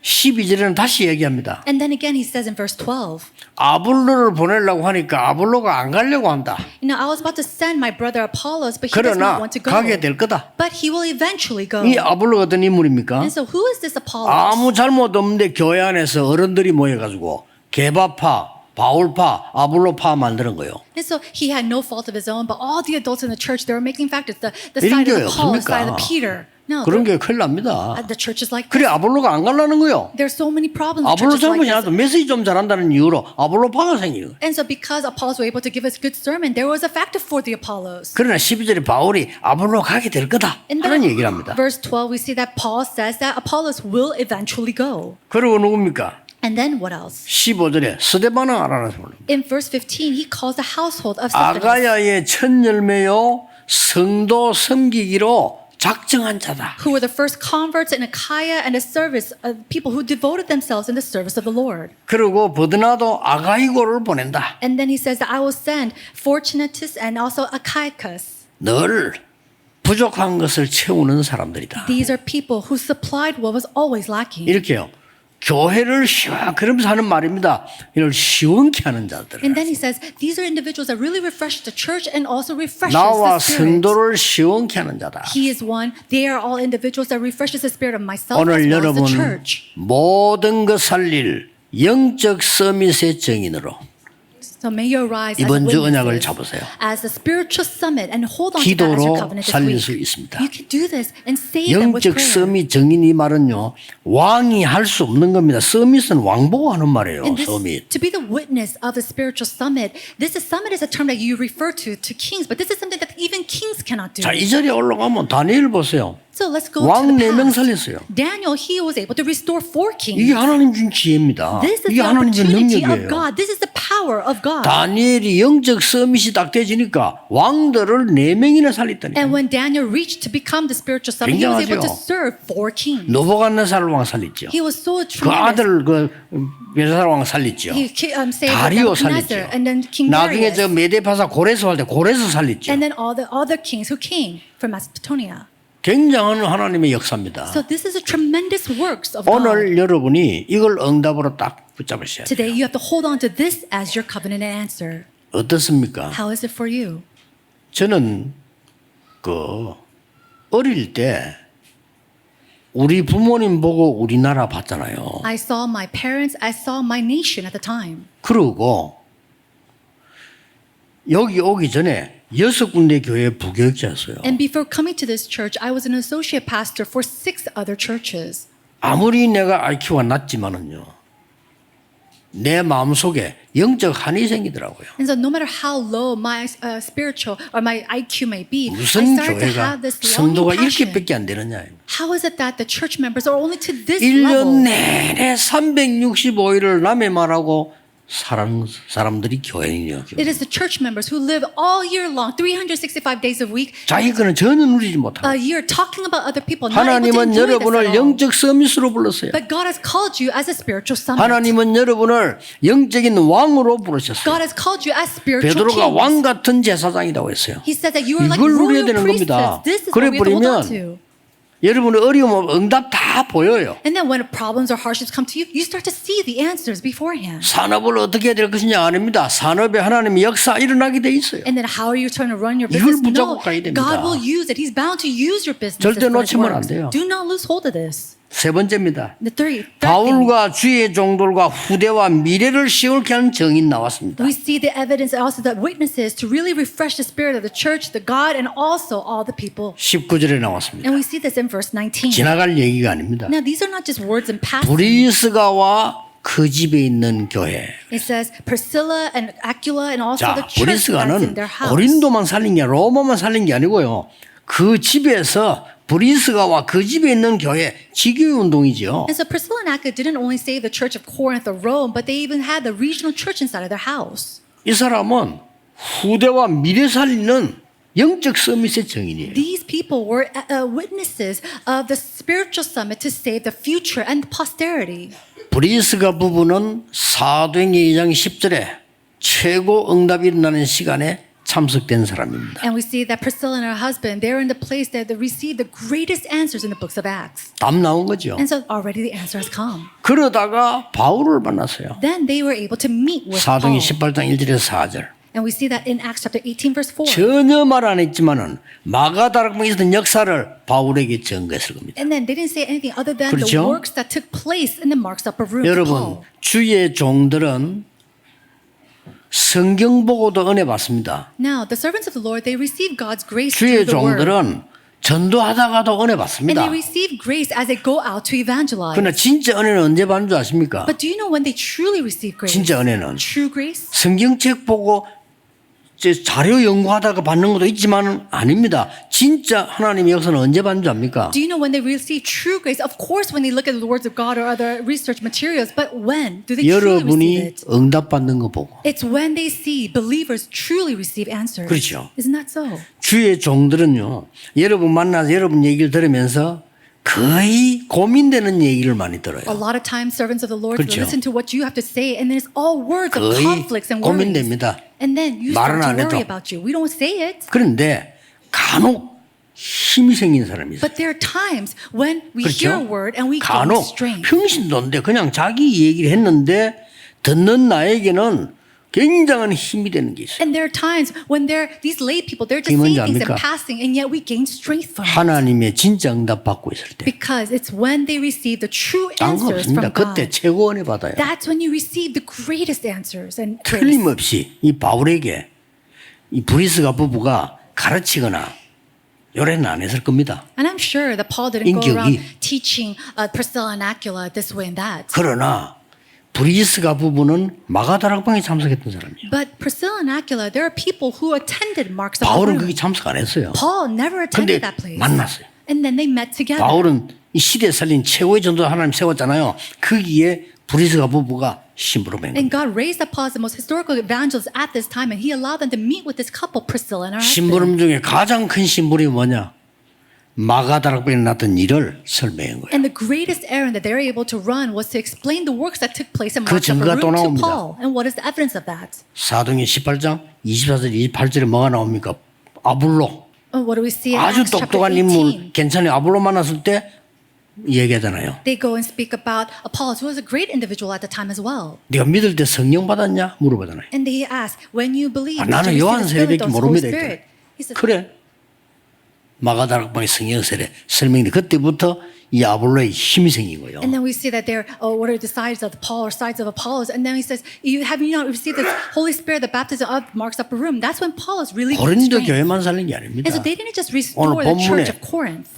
12절에는 다시 얘기합니다. And then again, he says in verse 12, 아볼로를 보내려고 하니까 아볼로가 안 가려고 한다. I was about to send my brother Apollos, but he does 그러나 not want to go. 가게 될 거다. But he will eventually go. 이 아볼로가 어떤 인물입니까? And so who is this Apollos? 아무 잘못 없는데 교회 안에서 어른들이 모여가지고 개바파, 바울파, 아볼로파 만드는 거예요. And so he had no fault of his own, but all the adults in the church, they were making factors. The 이런 side of 교회 the Paul, the side of 없습니까? the Peter. No, 그런 게 큰일 납니다. the church is like 그래 this. 아볼로가 안 가려는 거예요. There's so many problems. with 아볼로 churches like 잘못이 this. 아니라 메시지 좀 잘한다는 이유로 아볼로파가 생기는 거예요. And so because Apollos were able to give us good sermon, there was a factor for the Apollos. 그러나 12절에 바울이 아볼로 가게 될 거다 And 하는 then 얘기를 합니다. verse 12, we see that Paul says that Apollos will eventually go. 그리고 누굽니까? And then what else? 15절에 스데반을 알아서 부릅니다. In verse 15, he calls the household of Stephanus, 아가야의 첫 열매요 성도 섬기기로 작정한 자다. who were the first converts in Achaia and the service of people who devoted themselves in the service of the Lord. 그리고 버드나도 아가이고를 보낸다. And then he says that I will send Fortunatus and also Achaicus. 늘 부족한 것을 채우는 사람들이다. These are people who supplied what was always lacking. 이렇게요. 교회를 그러면서 하는 말입니다. 이걸 시원케 하는 자들. And then he says these are individuals that really refresh the church and also refreshes 나와 the spirit. 성도를 시원케 하는 자다. He is one. They are all individuals that refreshes the spirit of myself as 오늘 well as 여러분 the church. 모든 것 살릴 영적 서밋의 증인으로 So may you arise as 이번 주 언약을 witnesses, 잡으세요. as a spiritual summit and hold on to that as your 기도로 covenant this 살릴 week. 수 있습니다. You can do this and save them with 영적 prayer. 서밋 증인 이 말은요 왕이 할 수 없는 겁니다. 서밋은 왕보고 하는 말이에요. And this, 서밋. to be the witness of the spiritual summit, this is summit is a term that you refer to kings, but this is something that even kings cannot do. 자, 이 자리에 올라가면 다니엘 보세요. So let's go 왕 to the 4명 past. 살렸어요. Daniel, he was able to restore 4 kings. 이게 하나님 준 지혜입니다. This is 이게 the 하나님 준 opportunity of 능력이에요. God. This is the power of God. 다니엘이 영적 서밋이 딱 되지니까 왕들을 4명이나 살렸다니까. And when Daniel reached to become the spiritual summit, he was able to 굉장하죠. serve 4 kings. 노부갓네살 왕 살렸죠. He was so 그 tremendous. 아들 벨사살 왕 살렸죠. He saved 다리오 Nebuchadnezzar 살렸죠. and then King 나중에 Darius. 저 메데파사 고레스 할 때 고레스 살렸죠. And then all the other kings who came from Macedonia. 굉장한 하나님의 역사입니다. So this is a tremendous works of God. 오늘 여러분이 이걸 응답으로 딱 붙잡으셔야 돼요. Today you have to hold on to this as your covenant and answer. 어떻습니까? How is it for you? 저는 어릴 때 우리 부모님 보고 우리나라 봤잖아요. I saw my parents, I saw my nation at the time. 그러고 여기 오기 전에 6군데 교회 부교육자였어요. And before coming to this church, I was an associate pastor for 6 other churches. 아무리 내가 IQ가 낮지만은요. 내 마음속에 영적 한이 생기더라고요. And so no matter how low my spiritual or my IQ may be, I 무슨 started to 교회가 have this 성도가 longing passion. 이렇게밖에 안 되느냐. How is it that the church members are only to this 1년 level? 내내 365일을 남의 말하고 사람들이 교회인이요. It is the church members who live all year long, 365 days a week, 자기 거는 전혀 누리지 a 못하고. year talking about other people, not able to 하나님은 enjoy this 여러분을 at all. 영적 서밋으로 불렀어요. But God has called you as a spiritual summit. 하나님은 여러분을 영적인 왕으로 부르셨어요. God has called you as spiritual 베드로가 kings. 왕 같은 제사장이라고 했어요. He said that you are like 이걸 누려야 royal 되는 겁니다. priesthoods. This is what we have to hold on to. 여러분의 어려움, 응답 다 보여요. And then when problems or hardships come to you, you start to see the answers beforehand. 산업을 어떻게 해야 될 것이냐 아닙니다. 산업에 하나님의 역사 일어나게 돼 있어요. And then how are you trying to run your 이걸 business? No, 붙잡고 가야 됩니다. God will use it. He's bound to use your business. 절대 for His 놓치면 안 works. 돼요. Do not lose hold of this. 세 번째입니다. The third thing. 바울과 주의 종들과 후대와 미래를 시원케 하는 정인 나왔습니다. We see the evidence also that witnesses to really refresh the spirit of the church, the God, and also all the people. 19절에 나왔습니다. And we see this in verse 19. 지나갈 얘기가 아닙니다. Now, these are not just words in passing. 브리스가와 그 집에 있는 교회. It says Priscilla and Aquila and also 자, the church that's in 브리스가는 their house. 고린도만 살린 게 아니라 로마만 살린 게 아니고요. 그 집에서 브리스가와 그 집에 있는 교회 지교회 운동이죠. And so Priscilla and Aquila didn't only save the church of Corinth or Rome, but they even had the regional church inside of their house. 이 사람은 후대와 미래 살리는 영적 서밋의 정인이에요. These people were witnesses of the spiritual summit to save the future and posterity. 브리스가 부부는 사도행전 2장 10절에 최고 응답이 일어나는 시간에 참석된 사람입니다. And we see that Priscilla and her husband, they're in the place that they received the greatest answers in the books of Acts. 답 나온 거죠. And so already the answer has come. 그러다가 바울을 만났어요. Then they were able to meet with 사도행전 Paul. 18장 1절에서 4절. And we see that in Acts chapter 18 verse 4. 전혀 말 안 했지만은 마가다락방에 있었던 역사를 바울에게 전거했을 겁니다. And then they didn't say anything other than the 그렇죠? works that took place in the Mark's upper room. to 여러분, Paul. 주의 종들은 성경 보고도 은혜 받습니다. Now, the servants of the Lord, they receive God's grace 주의 through the word. 종들은 전도하다가도 은혜 And 받습니다. they receive grace as they go out to evangelize. 그러나 진짜 은혜는 언제 받는 줄 아십니까? But do you know when they truly receive grace? 진짜 은혜는 True grace? 성경책 보고 이제 자료 연구하다가 받는 것도 있지만 아닙니다. 진짜 하나님의 역사는 언제 받는 줄 압니까? Do you know when they receive true grace? Of course, when they look at the words of God or other research materials. But when do they truly receive 여러분이 it? 응답받는 거 보고. It's when they see believers truly receive answers. 그렇죠. Isn't that so? 주의 종들은요. 여러분 만나서 여러분 얘기를 들으면서 거의 고민되는 얘기를 많이 들어요. A lot of times, servants of the Lord will 그렇죠. listen to what you have to say, and then it's all words of 거의 conflicts and worries. 고민됩니다. And then you 말은 start 안 to worry 해도. about you. We don't say it. 그런데 간혹 힘이 생긴 사람이 있어요. But there are times when we hear a 그렇죠? word and we gain 간혹 strength. 평신도인데 그냥 자기 얘기를 했는데 듣는 나에게는 굉장한 힘이 되는 게 있어요. And there are times when these lay people, they're just 이게 뭔지 saying things 압니까? and passing, and yet we gain strength from it. 하나님의 진짜 응답 받고 있을 때. Because it's when they receive the true 딴 거 answers 없습니다. from God. 그때 최고 은혜 받아요. That's when you receive the greatest answers and grace. 틀림없이 이 바울에게 이 브리스가 부부가 가르치거나 요래는 안 했을 겁니다. And I'm sure that Paul didn't go 인격이. around teaching Priscilla and Aquila this way and that. 그러나 브리스가 부부는 마가다락방에 참석했던 사람이에요. But Priscilla and Aquila, there are people who attended Mark's upper 바울은 room. 거기 참석 안 했어요. Paul never 근데 attended that place. 만났어요. And then they met together. 바울은 이 시대에 살린 최고의 전도 하나님 세웠잖아요. 거기에 브리스가 부부가 심부름 한 And 겁니다. God raised up Paul as the most historical evangelist at this time, and he allowed them to meet with this couple, Priscilla and her 심부름 husband. 중에 가장 큰 심부름이 뭐냐? 마가다락방에 났던 일을 설명한 거예요. And the greatest errand that they were able to run was to explain the works that took place in 그 Mark's upper 증거가 또 room to 나옵니다. Paul. And what is the evidence of that? 사도행전 18장 24절 28절에 뭐가 나옵니까? 아불로. What do we see in 아주 Acts chapter 똑똑한 18? 인물 괜찮아요. 아불로 만났을 때 얘기하잖아요. They go and speak about Apollos, who was a great individual at the time as well. 네가 믿을 때 성령 받았냐? 물어보잖아요. And they ask, when you believe, 아, did 나는 you receive 요한 the Spirit 세례밖에 of the Holy 모릅니다. Spirit? He said, 그래. 마가다락방의 성령 세례 설명인데 그때부터 이 아볼로에 힘이 생긴 거예요. And then we see that they're, what are the sides of Paul or sides of Apollos? And then he says, have you not received the Holy Spirit, the baptism of Mark's upper room? That's when Paul is really 고린도 strength. 교회만 살린 게 아닙니다. And so they didn't just 오늘 restore the 본문에 church of Corinth.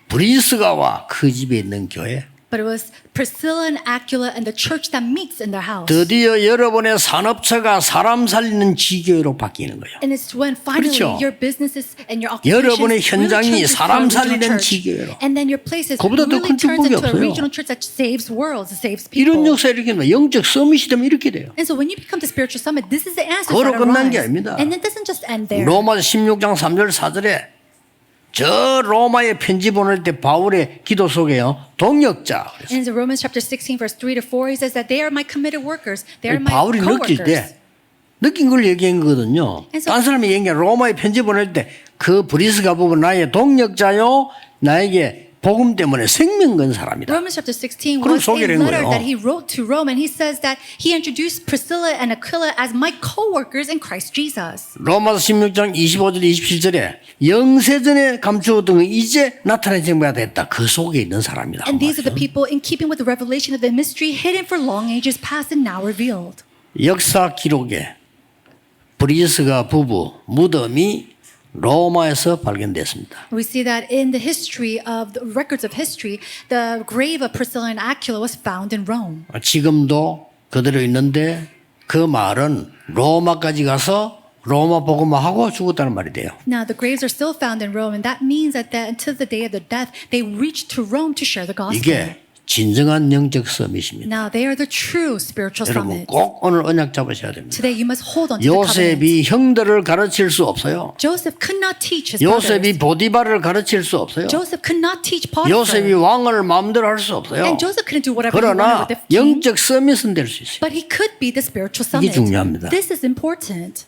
브리스가와 그 집에 있는 교회 But it was Priscilla and Aquila and the church that meets in their house. 드디어 여러분의 산업체가 사람 살리는 지교로 바뀌는 거예요. And it's when finally 그렇죠. your businesses and your 여러분의 occupations really 현장이 changes to a 사람 regional 살리는 church. 지교로. And then your places 그보다 더 really 큰 turns 축복이 into a 없어요. regional church that saves worlds, that saves 이런 people. 역사 이렇게 됩니다. 영적 서밋이 되면 이렇게 돼요. And so when you become the spiritual summit, this is the answer 그거로 that 끝난 게 arise. 아닙니다. And it doesn't just end there. 로마서 16장 3절 4절에 저 로마에 편지 보낼 때 바울의 기도 속에요. 동역자. And in Romans chapter 16 verse 3 to 4 he says that they are my committed workers. They are my 바울이 느낄 co-workers. 때 느낀 걸 얘기한 거거든요. And so- 딴 사람이 얘기한 게 로마에 편지 보낼 때 그 브리스가 부분 나의 동역자요. 나에게 복음 때문에 생명 건 사람이다. Romans chapter 16 그걸 was a 소개를 한 letter 거예요. that he wrote to Rome, and he says that he introduced Priscilla and Aquila as my co-workers in Christ Jesus. 로마서 16장 25절 27절에 영세전에 감추었던 건 이제 나타낸 증거가 됐다. 그 속에 있는 사람이다. And these are the people in keeping with the revelation of the mystery hidden for long ages past and now revealed. 역사 기록에 브리스가 부부 무덤이 로마에서 발견됐습니다. We see that in the history of the records of history, the grave of Priscilla and Aquila was found in Rome. 지금도 그대로 있는데 그 말은 로마까지 가서 로마 복음화하고 죽었다는 말이 돼요. Now the graves are still found in Rome, and that means that until the day of their death, they reached to Rome to share the gospel. 이게 진정한 영적 서밋입니다. Now they are the true spiritual 여러분 summit. 꼭 오늘 언약 잡으셔야 됩니다. Today you must hold on to the covenant. 요셉이 형들을 가르칠 수 없어요. Joseph could not teach his brothers. 요셉이 보디바를 가르칠 수 없어요. Joseph could not teach 요셉이 Potiphar. 왕을 마음대로 할 수 없어요. And Joseph couldn't do whatever he wanted 그러나 with the king. 영적 서밋은 될 수 있어요. But he could be the spiritual summit. 중요합니다. This is important.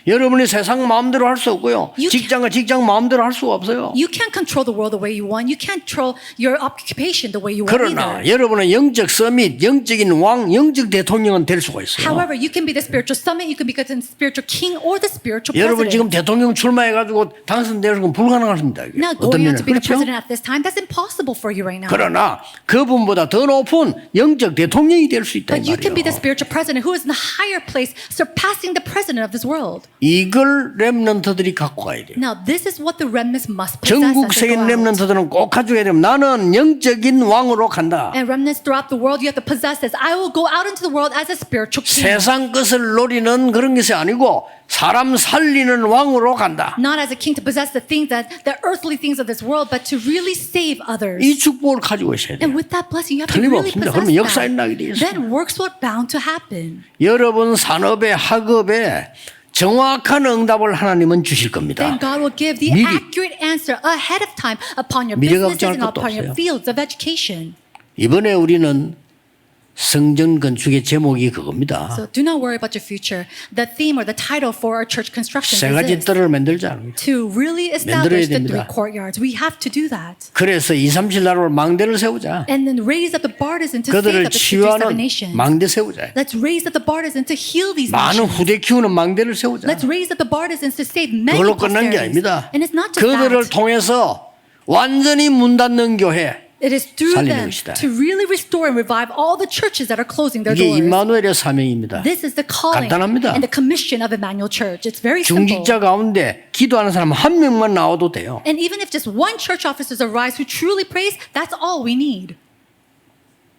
여러분이 세상 마음대로 할 수 없고요. You 직장은 직장 마음대로 할 수가 없어요. You can't control the world the way you want. You can't control your occupation the way you want 그러나 either. 여러분의 영적 서밋, 영적인 왕, 영적 대통령은 될 수가 있어요. However, you can be the spiritual summit, you can be the spiritual king or the spiritual 여러분 지금 president. 대통령 출마해가지고 당선되는 건 불가능합니다. 이게. Now, 어떤 going 면에서 on to be the 그렇죠? president at this time, that's impossible for you right now. 그러나 그분보다 더 높은 영적 대통령이 될 수 있다 이 But you can be the 말이에요. spiritual president who is in a higher place, surpassing the president of this world. 이걸 렘넌트들이 갖고 가야 돼요. Now, this is what the remnants must possess as they 전국적인 go out. 렘넌트들은 꼭 가져야 돼요. 나는 영적인 왕으로 간다. And remnants throughout the world, you have to possess this. I will go out into the world as a spiritual king. 세상 것을 노리는 그런 것이 아니고 사람 살리는 왕으로 간다. Not as a king to possess the things the earthly things of this world, but to really save others. 이 축복을 가지고 있어야 돼요. And with that blessing, you have to really 틀림없습니다. possess 그러면 역사 that. 일어나게 돼 있어요. Then works were bound to happen. 여러분 산업에 학업에 정확한 응답을 하나님은 주실 겁니다. Then God will give the 미리. accurate answer ahead of time upon your 미래 businesses 걱정할 and 것도 upon your 없어요. fields of education. 이번에 우리는 성전 건축의 제목이 그겁니다. So do not worry about your future. The theme or the title for our church construction 세 가지 is this, 뜰을 만들자. to really 만들어야 establish the 됩니다. 3 courtyards. We have to do that. 그래서 2, 3, 7 나라로 망대를 세우자. And then raise up the borders and to save 그들을 up the cities of 치유하는 the nations. 망대 세우자. Let's raise up the borders and to heal these 많은 nations. 후대 키우는 망대를 세우자. Let's raise up the borders and to save many 그걸로 끝난 게 posterities. 아닙니다. And it's not just 그들을 that. 통해서 완전히 문 닫는 교회. It is through 살리는 them 것이다. to really restore and revive all the churches that are closing their 이게 doors. 임마누엘의 사명입니다. This is the calling 간단합니다. and the commission of Emmanuel Church. It's very simple. 중직자 가운데 기도하는 사람 한 명만 나와도 돼요. And even if just one church officers arise who truly prays, that's all we need.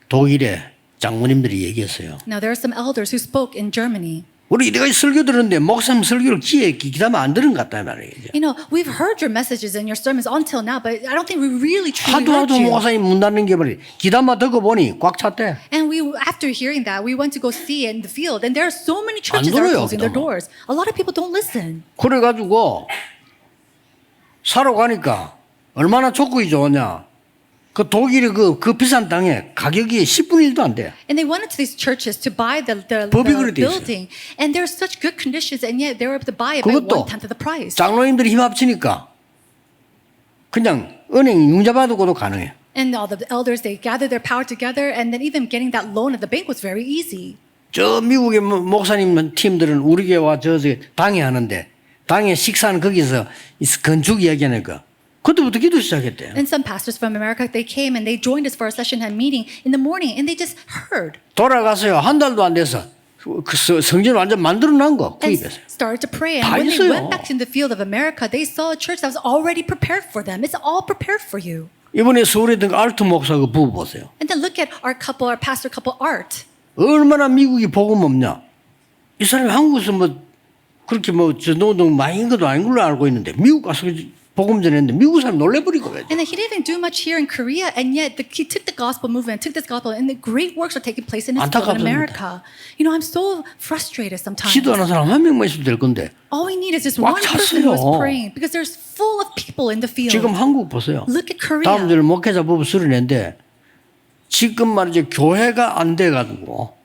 독일에 장모님들이 얘기했어요. Now there are some elders who spoke in Germany. 우리 이래가 설교 들었는데 목사님 설교를 기다면 안 들은 것 같다 말이에요. You know, we've heard your messages and your sermons until now, but I don't think we really truly heard 하도 you. 목사님 문 닫는 게 말이 기다만 듣고 보니 꽉 찼대. And we, after hearing that, we went to go see it in the field, and there are so many 안 churches that are 들어요, closing their 그동안. doors. A lot of people don't listen. 그래가지고 사러 가니까 얼마나 조건이 좋으냐. 그 독일의 그 비싼 땅에 가격이 10분의 1도 안 돼. And they went into these churches to buy the 법이 그렇게 돼 있어요. building, and there's such good conditions, and yet they were able to buy it by 그것도 1/10 of the price. 장로님들이 힘 합치니까 그냥 은행 융자 받고도 가능해. And all the elders, they gathered their power together, and then even getting that loan at the bank was very easy. 저 미국의 목사님 팀들은 우리 교회와 저 당회 하는데 당회 식사는 거기서 건축 이야기하는 거. 그때부터 기도 시작했대요. And some pastors from America, they came and they joined us for our session and meeting in the morning, and they just heard 돌아가서요. 한 달도 안 돼서 그 성전 완전 만들어 놓은 거 and 구입해서. started to pray. And 다 when they 있어요. went back to the field of America, they saw a church that was already prepared for them. It's all prepared for you. 이번에 서울에 있던 알트 목사 그 부부 보세요. And then look at our couple, our pastor couple, Art. 얼마나 미국이 복음 없냐. 이 사람이 한국에서 뭐 그렇게 뭐 전도운동 많이 한 것도 아닌 걸로 알고 있는데 미국 가서 복음 전했는데 미국 사람 놀래버리고 그래. And then he didn't even do much here in Korea, and yet he took the gospel movement, took this gospel, and the great works are taking place in his field in 안타깝습니다. America. You know, I'm so frustrated sometimes. 기도하는 사람 한 명만 있어도 될 건데 All we need is just 꽉 one person who is 찼어요. praying, because there's full of people in the field. 지금 한국 보세요. Look at Korea. 다음 주에 목회자 부부 수련회인데 지금 말이죠. 교회가 안 돼가지고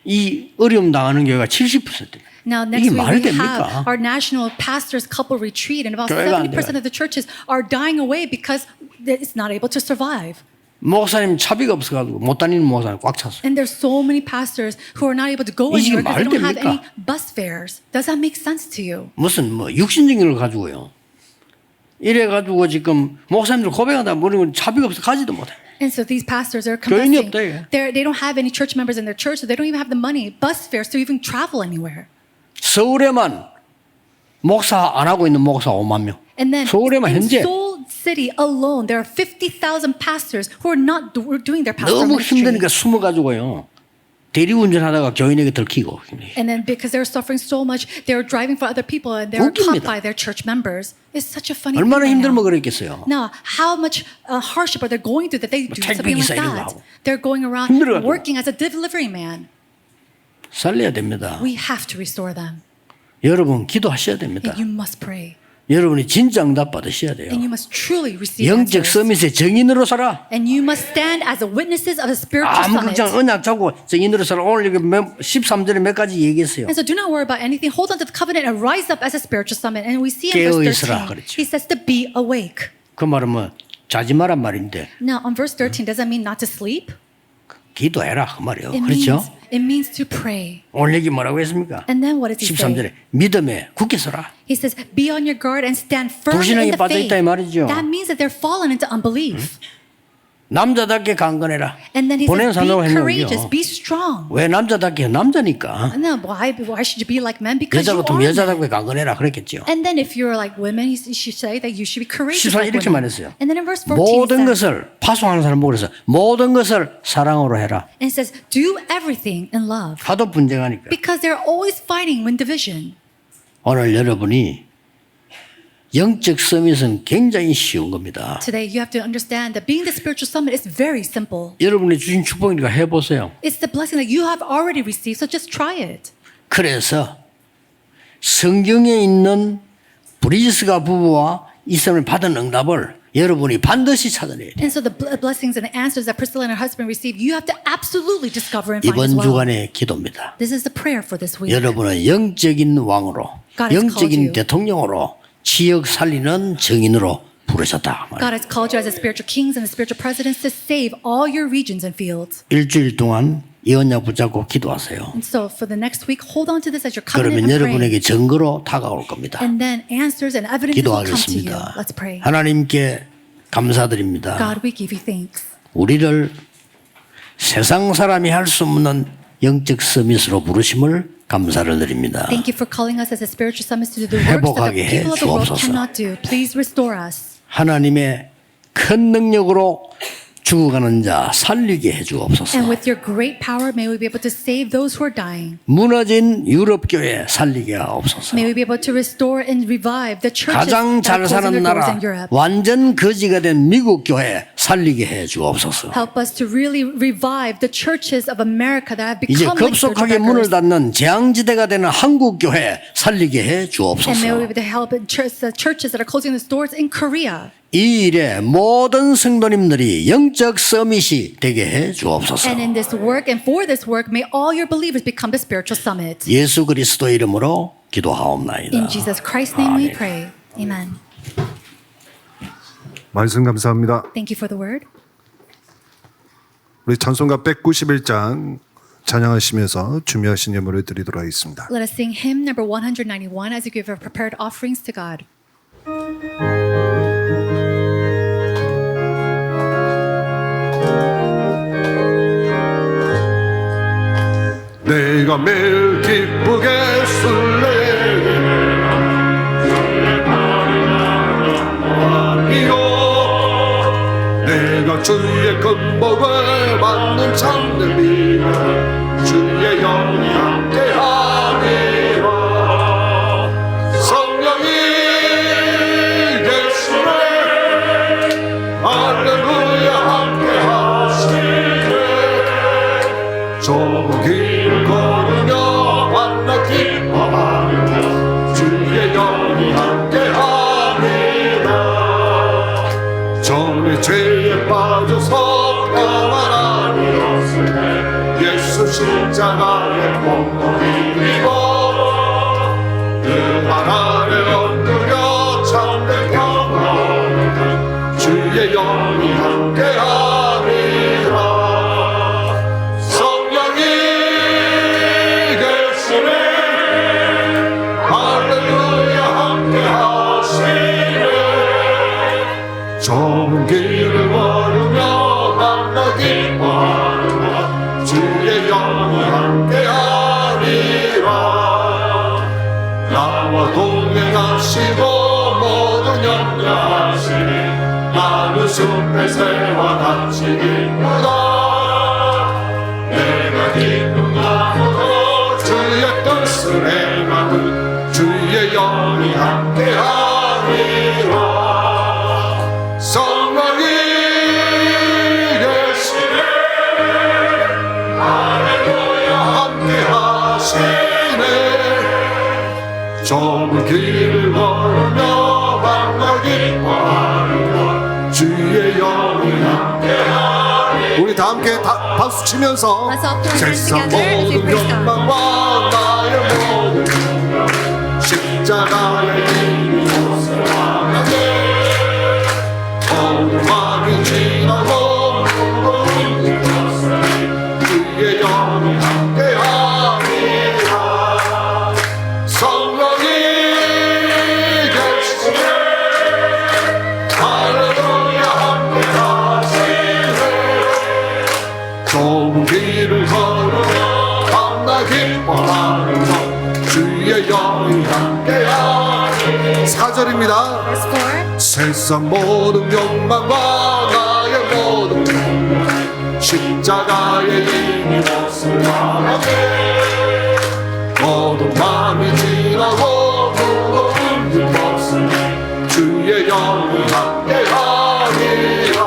이 어려움 당하는 교회가 70%입니다. Now, 이게 next week 말이 we 됩니까? have our national pastors couple retreat, and about 교회가 안 70% of the churches are dying away because it's not able to survive. 목사님 차비가 없어가지고 못 다니는 목사님 꽉 찼어요. And there's so many pastors who are not able to go 이게 anywhere because they don't have 말 any 됩니까? bus fares. Does that make sense to you? 무슨 뭐 육신적인 걸 가지고요. 이래가지고 지금 목사님들 고백한다 모르는 차비가 없어 가지도 못해. And so these pastors are 교인이 confessing 없다, 이게. they don't have any church members in their church, so they don't even have the money, bus fares to even travel anywhere. 서울에만 목사 안 하고 있는 목사 5만 명. And then 서울에만 in 현재 Seoul City alone, there are 50,000 pastors who are not doing their pastoral 너무 ministry. 힘드니까 숨어가지고요. 대리운전하다가 교인에게 들키고. And then because they're suffering so much, they're driving for other people and they're caught 웃깁니다. by their church members. It's such a funny 얼마나 thing right 힘들면 now. 그랬겠어요. Now, how much hardship are they going through that they do 택배 something like 기사 이런 거 that? 하고. They're going around 힘들어가지고. working as a delivery man. 살려야 됩니다. We have to restore them. 여러분 기도하셔야 됩니다. And you must pray. 여러분이 진짜 응답 받으셔야 돼요. And you must truly receive 영적 answers. 서밋의 증인으로 살아. And you must stand as the witnesses of the spiritual 아무 summit. 걱정 언약 잡고 증인으로 살아. 오늘 이거 13절에 몇 가지 얘기했어요. And so do not worry about anything. Hold on to the covenant and rise up as a spiritual summit. And we see in 깨어 verse 있으라 13, 그랬죠. he says to be awake. 그 말은 뭐 자지 마란 말인데 Now, on verse 13, does that mean not to sleep? 기도해라 그 말이에요. It 그렇죠? means to pray. 오늘 얘기 뭐라고 했습니까? And then what does he say? 13절에 믿음에 굳게 서라. He says, be on your guard and stand firm in 불신앙에 the 빠져 faith. 있다 이 말이죠. That means that they're fallen into unbelief. 남자답게 강건해라. And then he 보내는 says, be 산다고 courageous, 했는데요. be strong. 왜 남자답게 남자니까 And then why should you be like men? Because 여자 you 같으면 are men. 여자답게 강건해라 그랬겠죠. And then if you're like women, he should say that you should be courageous 14 like 이렇게 women. 말했어요. And then in verse 14 모든 it says, 것을 파송하는 사람 보고 그래서 모든 것을 사랑으로 해라. and it says, do everything in love. 하도 분쟁하니까. Because they're always fighting when division. 오늘 여러분이 영적 서밋은 굉장히 쉬운 겁니다. Today, you have to understand that being the spiritual summit is very simple. 여러분이 주신 축복이니까 해보세요. It's the blessing that you have already received, so just try it. 그래서 성경에 있는 브리지스가 부부와 이 사람이 받은 응답을 여러분이 반드시 찾아내야 돼요. And so the blessings and the answers that Priscilla and her husband received, you have to absolutely discover and find as 이번 well. 주간의 기도입니다. This is the prayer for this week. 여러분은 영적인 왕으로, God has called 영적인 you. 대통령으로, 지역 살리는 증인으로 부르셨다. God has called you as the spiritual kings and the spiritual presidents to save all your regions and fields. 일주일 동안 이 언약 붙잡고 기도하세요. And so for the next week, hold on to this as your covenant 그러면 and pray. 여러분에게 증거로 다가올 겁니다. And then answers and evidences will come to you. 기도하겠습니다. Let's pray. 하나님께 감사드립니다. God, we give you thanks. 우리를 세상 사람이 할 수 없는 영적 서밋으로 부르심을 감사를 드립니다. Thank you for calling us as a spiritual summit to do the works that 회복하게 the people of the world 해주옵소서. cannot do. Please restore us. 하나님의 큰 능력으로 죽어가는 자 살리게 해주옵소서. And with your great power, may we be able to save those who are dying. 무너진 유럽 교회 살리게 하옵소서. May we be able to restore and revive the churches 가장 that 잘 are closing 사는 their doors 나라 in Europe. 완전 거지가 된 미국 교회 살리게 해주옵소서. Help us to really revive the churches of America that have 이제 become like spiritual 급속하게 문을 beggars. 닫는 재앙지대가 되는 한국 교회 살리게 And may we be 해주옵소서. able to help the churches that are closing its doors in Korea. 이 일에 모든 성도님들이 영적 서밋이 되게 해주옵소서. And in this work and for this work, may all your believers become the spiritual summit. 예수 그리스도 이름으로 기도하옵나이다. In Jesus Christ's name we 아멘. pray. Amen. 말씀 감사합니다. Thank you for the word. 우리 찬송가 191장 찬양하시면서 준비하신 예물을 드리도록 하겠습니다. Let us sing hymn number 191 as we give our prepared offerings to God. 내가 매일 기쁘게 술래 이요 큰 복을 받는 참된 믿음 주의 영이 함께하리라. 성령이 예수를 할렐루야 함께하시네. 좁은 길을 걸으며 만나 기뻐하며 주의 영이 함께하리라. 전에 죄에 빠져서 평안하리었을 때 예수 십자가의 공로를 입어 그 말 아래 엎드려 참된 평안을 주의 영이 함께하리라. 성령이 계시네. 할렐루야 함께하시네. 좁은 길을 걸으며 만나 기뻐하며 주의 영이 함께하리라. 나와 동행하시고 모든 염려하시니 나는 숲의 새와 같이 기쁘다. 내가 기쁜 마음으로 주의 뜻을 행하는 주의 영이 함께하리라. 성령이 계시네. 할렐루야 함께하시네. 좁은 길을 걸으며 만나 기뻐하리라. 주의 영이 함께하리라. 우리 다 함께 박수 치면서 Let's all put our hands 세상 together as we 모든 praise God. 욕망과 나의 모든 욕망 십자가의 힘이 옷을 망하게 어둠이 지나고 무거운 짐졌으니 주의 영이 함께하리라. 성령이 계시네. 할렐루야 함께하시네. 좁은 길을 걸으며 밤낮 기뻐하는 주의 영이 함께하리라. 4절입니다. Verse 4. 세상 모든 욕망과 나의 모든 욕망 십자가의 힘이 몫을 당하게 모든 마음이 지나고 무거운 짐 없으니 주의 영이 함께하리라.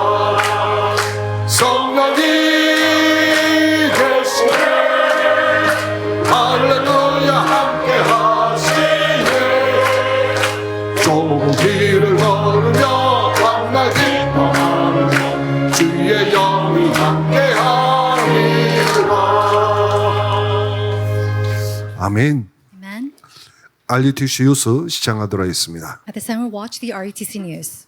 성령이 계시네. 할렐루야 함께하시네. 좁은 길을 걸으며 만나 기뻐하며 주의 영이 함께하리라. 아멘. Amen. RUTC 뉴스 시청하도록 하겠습니다. At this time, we'll watch the RUTC News.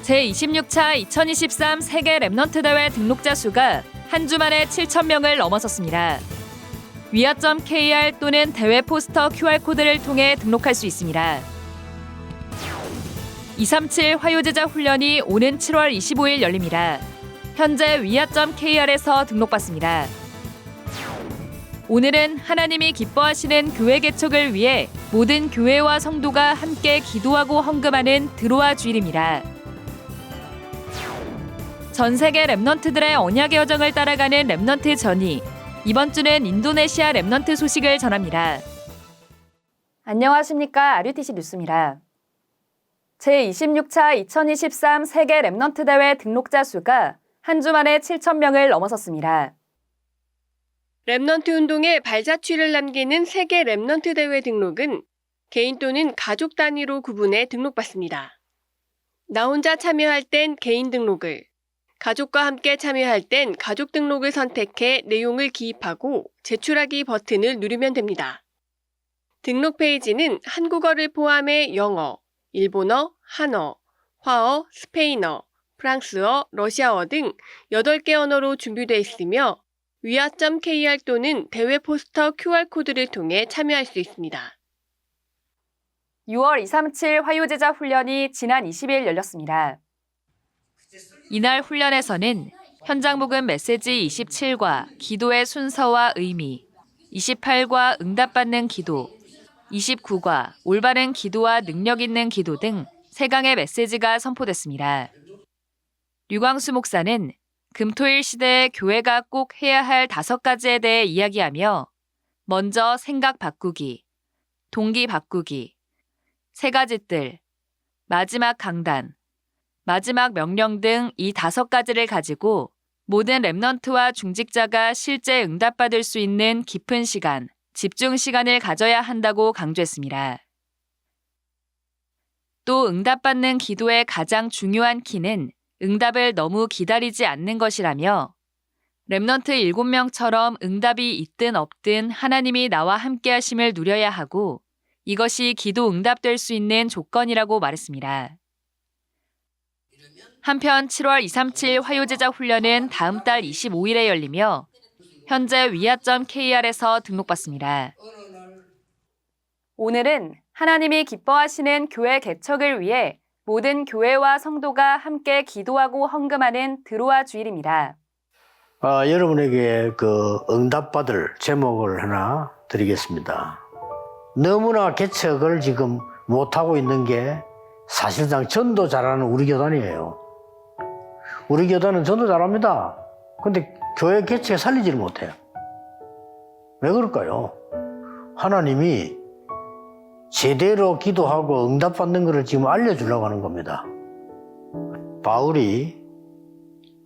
제26차 2023 세계 랩넌트 대회 등록자 수가 한 주 만에 7,000명을 넘어섰습니다. 위아.kr 또는 대회 포스터 QR코드를 통해 등록할 수 있습니다. 237 화요제자 훈련이 오는 7월 25일 열립니다. 현재 위아.kr에서 등록받습니다. 오늘은 하나님이 기뻐하시는 교회 개척을 위해 모든 교회와 성도가 함께 기도하고 헌금하는 드로아 주일입니다. 전 세계 랩넌트들의 언약의 여정을 따라가는 랩넌트 전이 이번 주는 인도네시아 랩넌트 소식을 전합니다. 안녕하십니까. RUTC 뉴스입니다. 제26차 2023 세계 랩넌트 대회 등록자 수가 한 주 만에 7,000명을 넘어섰습니다. 랩넌트 운동에 발자취를 남기는 세계 랩넌트 대회 등록은 개인 또는 가족 단위로 구분해 등록받습니다. 나 혼자 참여할 땐 개인 등록을, 가족과 함께 참여할 땐 가족 등록을 선택해 내용을 기입하고 제출하기 버튼을 누르면 됩니다. 등록 페이지는 한국어를 포함해 영어, 일본어, 한어, 화어, 스페인어, 프랑스어, 러시아어 등 8개 언어로 준비되어 있으며 위아.kr 또는 대회 포스터 QR코드를 통해 참여할 수 있습니다. 6월 237 화요제자 훈련이 지난 20일 열렸습니다. 이날 훈련에서는 현장 복음 메시지 27과 기도의 순서와 의미, 28과 응답받는 기도, 29과 올바른 기도와 능력 있는 기도 등 3강의 메시지가 선포됐습니다. 류광수 목사는 금토일 시대에 교회가 꼭 해야 할 5가지에 대해 이야기하며 먼저 생각 바꾸기, 동기 바꾸기, 3가지 뜰, 마지막 강단, 마지막 명령 등 이 5가지를 가지고 모든 렘넌트와 중직자가 실제 응답받을 수 있는 깊은 시간, 집중 시간을 가져야 한다고 강조했습니다. 또 응답받는 기도의 가장 중요한 키는 응답을 너무 기다리지 않는 것이라며 렘넌트 7명처럼 응답이 있든 없든 하나님이 나와 함께 하심을 누려야 하고 이것이 기도 응답될 수 있는 조건이라고 말했습니다. 한편 7월 237 화요제자 훈련은 다음 달 25일에 열리며 현재 위아.kr에서 등록받습니다. 오늘은 하나님이 기뻐하시는 교회 개척을 위해 모든 교회와 성도가 함께 기도하고 헌금하는 드로아 주일입니다. 여러분에게 그 응답받을 제목을 하나 드리겠습니다. 너무나 개척을 지금 못하고 있는 게 사실상 전도 잘하는 우리 교단이에요. 우리 교단은 전도 잘합니다. 근데 교회 개척에 살리지를 못해요. 왜 그럴까요? 하나님이 제대로 기도하고 응답받는 것을 지금 알려주려고 하는 겁니다. 바울이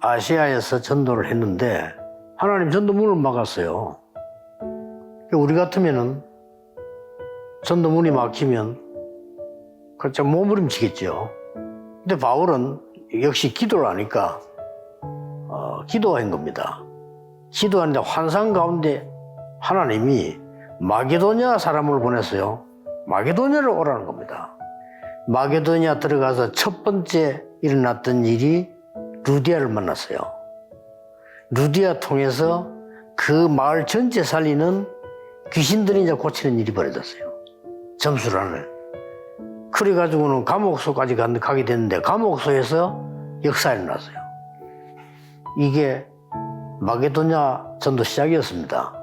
아시아에서 전도를 했는데 하나님 전도 문을 막았어요. 우리 같으면은 전도 문이 막히면 그렇죠, 몸부림치겠죠. 근데 바울은 역시 기도를 하니까 기도한 겁니다. 기도하는데 환상 가운데 하나님이 마게도냐 사람을 보냈어요. 마게도냐를 오라는 겁니다. 마게도냐 들어가서 첫 번째 일어났던 일이 루디아를 만났어요. 루디아 통해서 그 마을 전체 살리는 귀신들이 이제 고치는 일이 벌어졌어요. 점수란을. 그래가지고는 감옥소까지 가게 됐는데 감옥소에서 역사가 일어났어요. 이게 마게도냐 전도 시작이었습니다.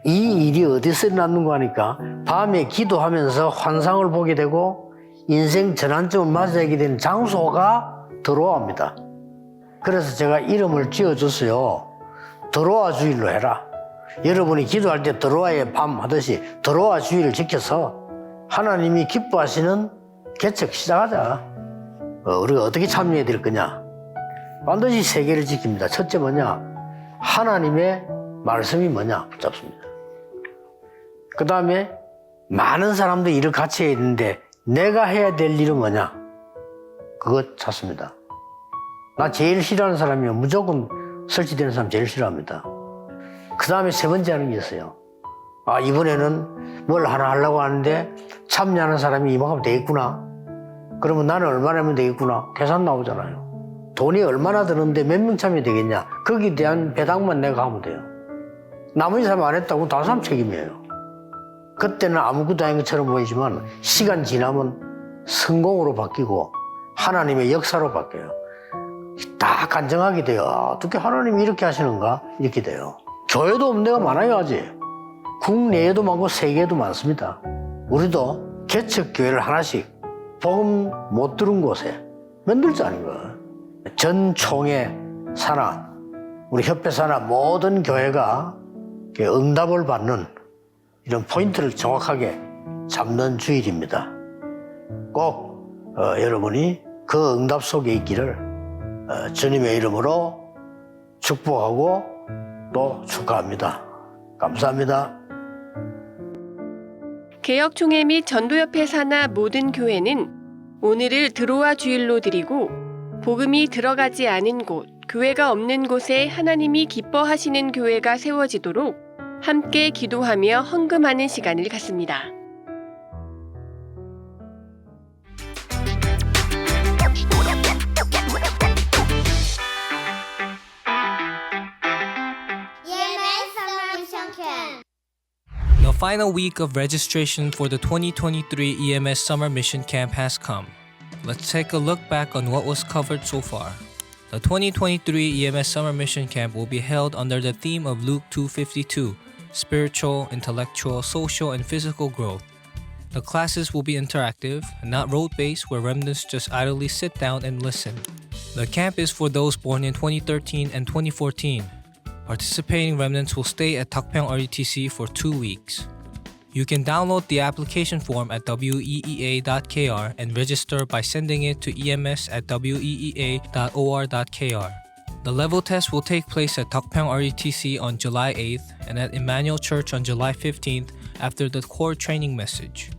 이 일이 어디서 일어났는가 하니까 밤에 기도하면서 환상을 보게 되고 인생 전환점을 맞이하게 된 장소가 드로아입니다. 그래서 제가 이름을 지어줬어요. 드로아 주일로 해라. 여러분이 기도할 때 드로아의 밤 하듯이 드로아 주일을 지켜서 하나님이 기뻐하시는 개척 시작하자. 우리가 어떻게 참여해야 될 거냐? 반드시 3개를 지킵니다. 첫째 뭐냐? 하나님의 말씀이 뭐냐? 붙잡습니다. 그 다음에 많은 사람들이 일을 같이 해야 되는데 내가 해야 될 일은 뭐냐? 그거 찾습니다. 나 제일 싫어하는 사람이면 무조건 설치되는 사람 제일 싫어합니다. 그 다음에 3번째 하는 게 있어요. 이번에는 뭘 하나 하려고 하는데 참여하는 사람이 이만큼 되겠구나. 그러면 나는 얼마나 하면 되겠구나. 계산 나오잖아요. 돈이 얼마나 드는데 몇 명 참여되겠냐. 거기에 대한 배당만 내가 하면 돼요. 나머지 사람 안 했다고 다른 사람 책임이에요. 그때는 아무것도 아닌 것처럼 보이지만 시간 지나면 성공으로 바뀌고 하나님의 역사로 바뀌어요. 딱 간증하게 돼요. 어떻게 하나님이 이렇게 하시는가? 이렇게 돼요. 교회도 없는 데가 많아요, 아직. 국내에도 많고 세계에도 많습니다. 우리도 개척교회를 하나씩 복음 못 들은 곳에 만들자는 거예요. 전총회 산하, 우리 협회 산하 모든 교회가 응답을 받는 이런 포인트를 정확하게 잡는 주일입니다. 꼭 여러분이 그 응답 속에 있기를 주님의 이름으로 축복하고 또 축하합니다. 감사합니다. 개혁총회 및 전도협회 산하 모든 교회는 오늘을 드로아 주일로 드리고 복음이 들어가지 않은 곳, 교회가 없는 곳에 하나님이 기뻐하시는 교회가 세워지도록 함께 기도하며 헌금하는 시간을 갖습니다. The final week of registration for the 2023 EMS Summer Mission Camp has come. Let's take a look back on what was covered so far. The 2023 EMS Summer Mission Camp will be held under the theme of Luke 2:52, spiritual, intellectual, social, and physical growth. The classes will be interactive and not rote-based where remnants just idly sit down and listen. The camp is for those born in 2013 and 2014. Participating remnants will stay at Tokpyeong RUTC for 2 weeks. You can download the application form at weea.kr and register by sending it to ems@weea.or.kr. The level test will take place at Tokpyeong RUTC on July 8th and at Emmanuel Church on July 15th after the core training message.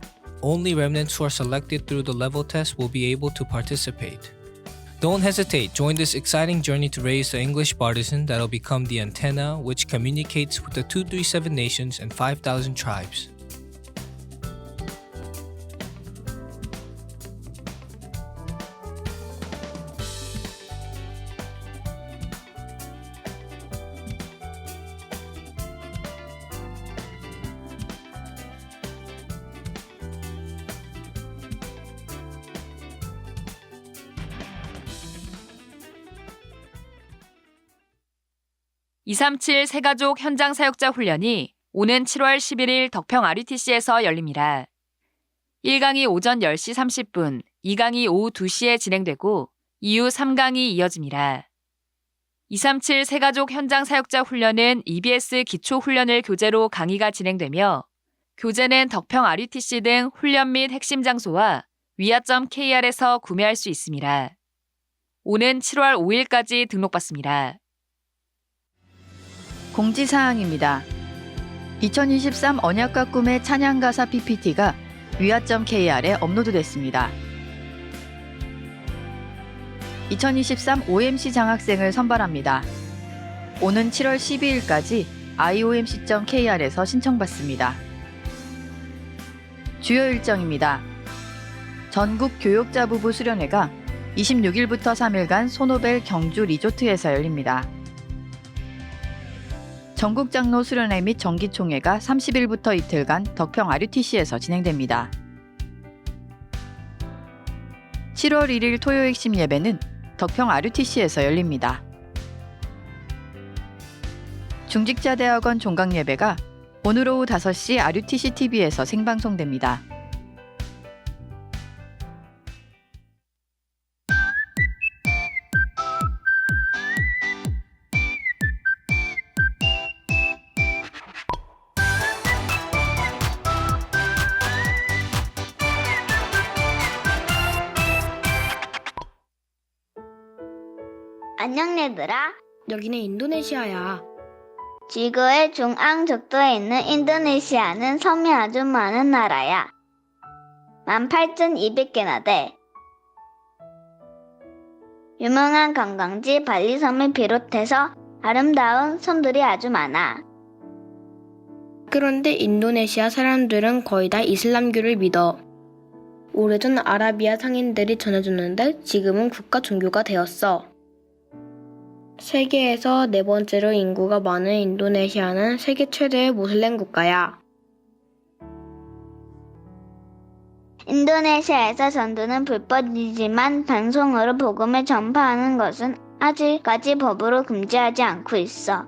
Only remnants who are selected through the level test will be able to participate. Don't hesitate, join this exciting journey to raise the English partisan that'll become the antenna which communicates with the 237 nations and 5,000 tribes. (237) 새가족 현장 사역자 훈련이 오는 7월 11일 덕평 RUTC에서 열립니다. 1강이 오전 10시 30분, 2강이 오후 2시에 진행되고 이후 3강이 이어집니다. 237 새가족 현장 사역자 훈련은 EBS 기초훈련을 교재로 강의가 진행되며 교재는 덕평 RUTC 등 훈련 및 핵심 장소와 위아.kr에서 구매할 수 있습니다. 오는 7월 5일까지 등록받습니다. 공지사항입니다. 2023 언약과 꿈의 찬양가사 PPT가 위아.kr에 업로드됐습니다. 2023 OMC 장학생을 선발합니다. 오는 7월 12일까지 iomc.kr에서 신청받습니다. 주요 일정입니다. 전국 교역자부부 수련회가 26일부터 3일간 소노벨 경주 리조트에서 열립니다. 전국 장로 수련회 및 정기총회가 30일부터 이틀간 덕평 RUTC에서 진행됩니다. 7월 1일 토요 핵심 예배는 덕평 RUTC에서 열립니다. 중직자대학원 종강 예배가 오늘 오후 5시 RUTC TV에서 생방송됩니다. 안녕 얘들아. 여기는 인도네시아야. 지구의 중앙적도에 있는 인도네시아는 섬이 아주 많은 나라야. 18,200개나 돼. 유명한 관광지 발리섬을 비롯해서 아름다운 섬들이 아주 많아. 그런데 인도네시아 사람들은 거의 다 이슬람교를 믿어. 오래전 아라비아 상인들이 전해줬는데 지금은 국가 종교가 되었어. 세계에서 네 번째로 인구가 많은 인도네시아는 세계 최대의 모슬렘 국가야. 인도네시아에서 전도는 불법이지만 방송으로 복음을 전파하는 것은 아직까지 법으로 금지하지 않고 있어.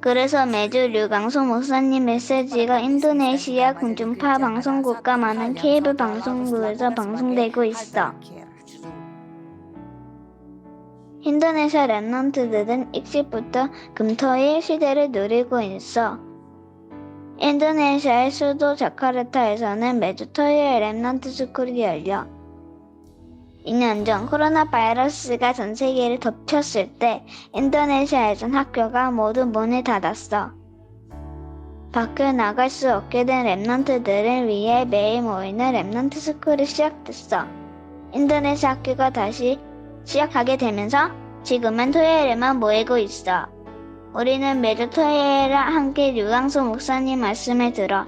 그래서 매주 류광수 목사님 메시지가 인도네시아 공중파 방송국과 많은 케이블 방송국에서 방송되고 있어. 인도네시아 랩넌트들은 일찍부터 금토일 시대를 누리고 있어. 인도네시아의 수도 자카르타에서는 매주 토요일 랩넌트 스쿨이 열려. 2년 전 코로나 바이러스가 전 세계를 덮쳤을 때 인도네시아에선 학교가 모두 문을 닫았어. 밖을 나갈 수 없게 된 랩넌트들을 위해 매일 모이는 랩넌트 스쿨이 시작됐어. 인도네시아 학교가 다시 시작하게 되면서 지금은 토요일에만 모이고 있어. 우리는 매주 토요일에 함께 류광수 목사님 말씀을 들어.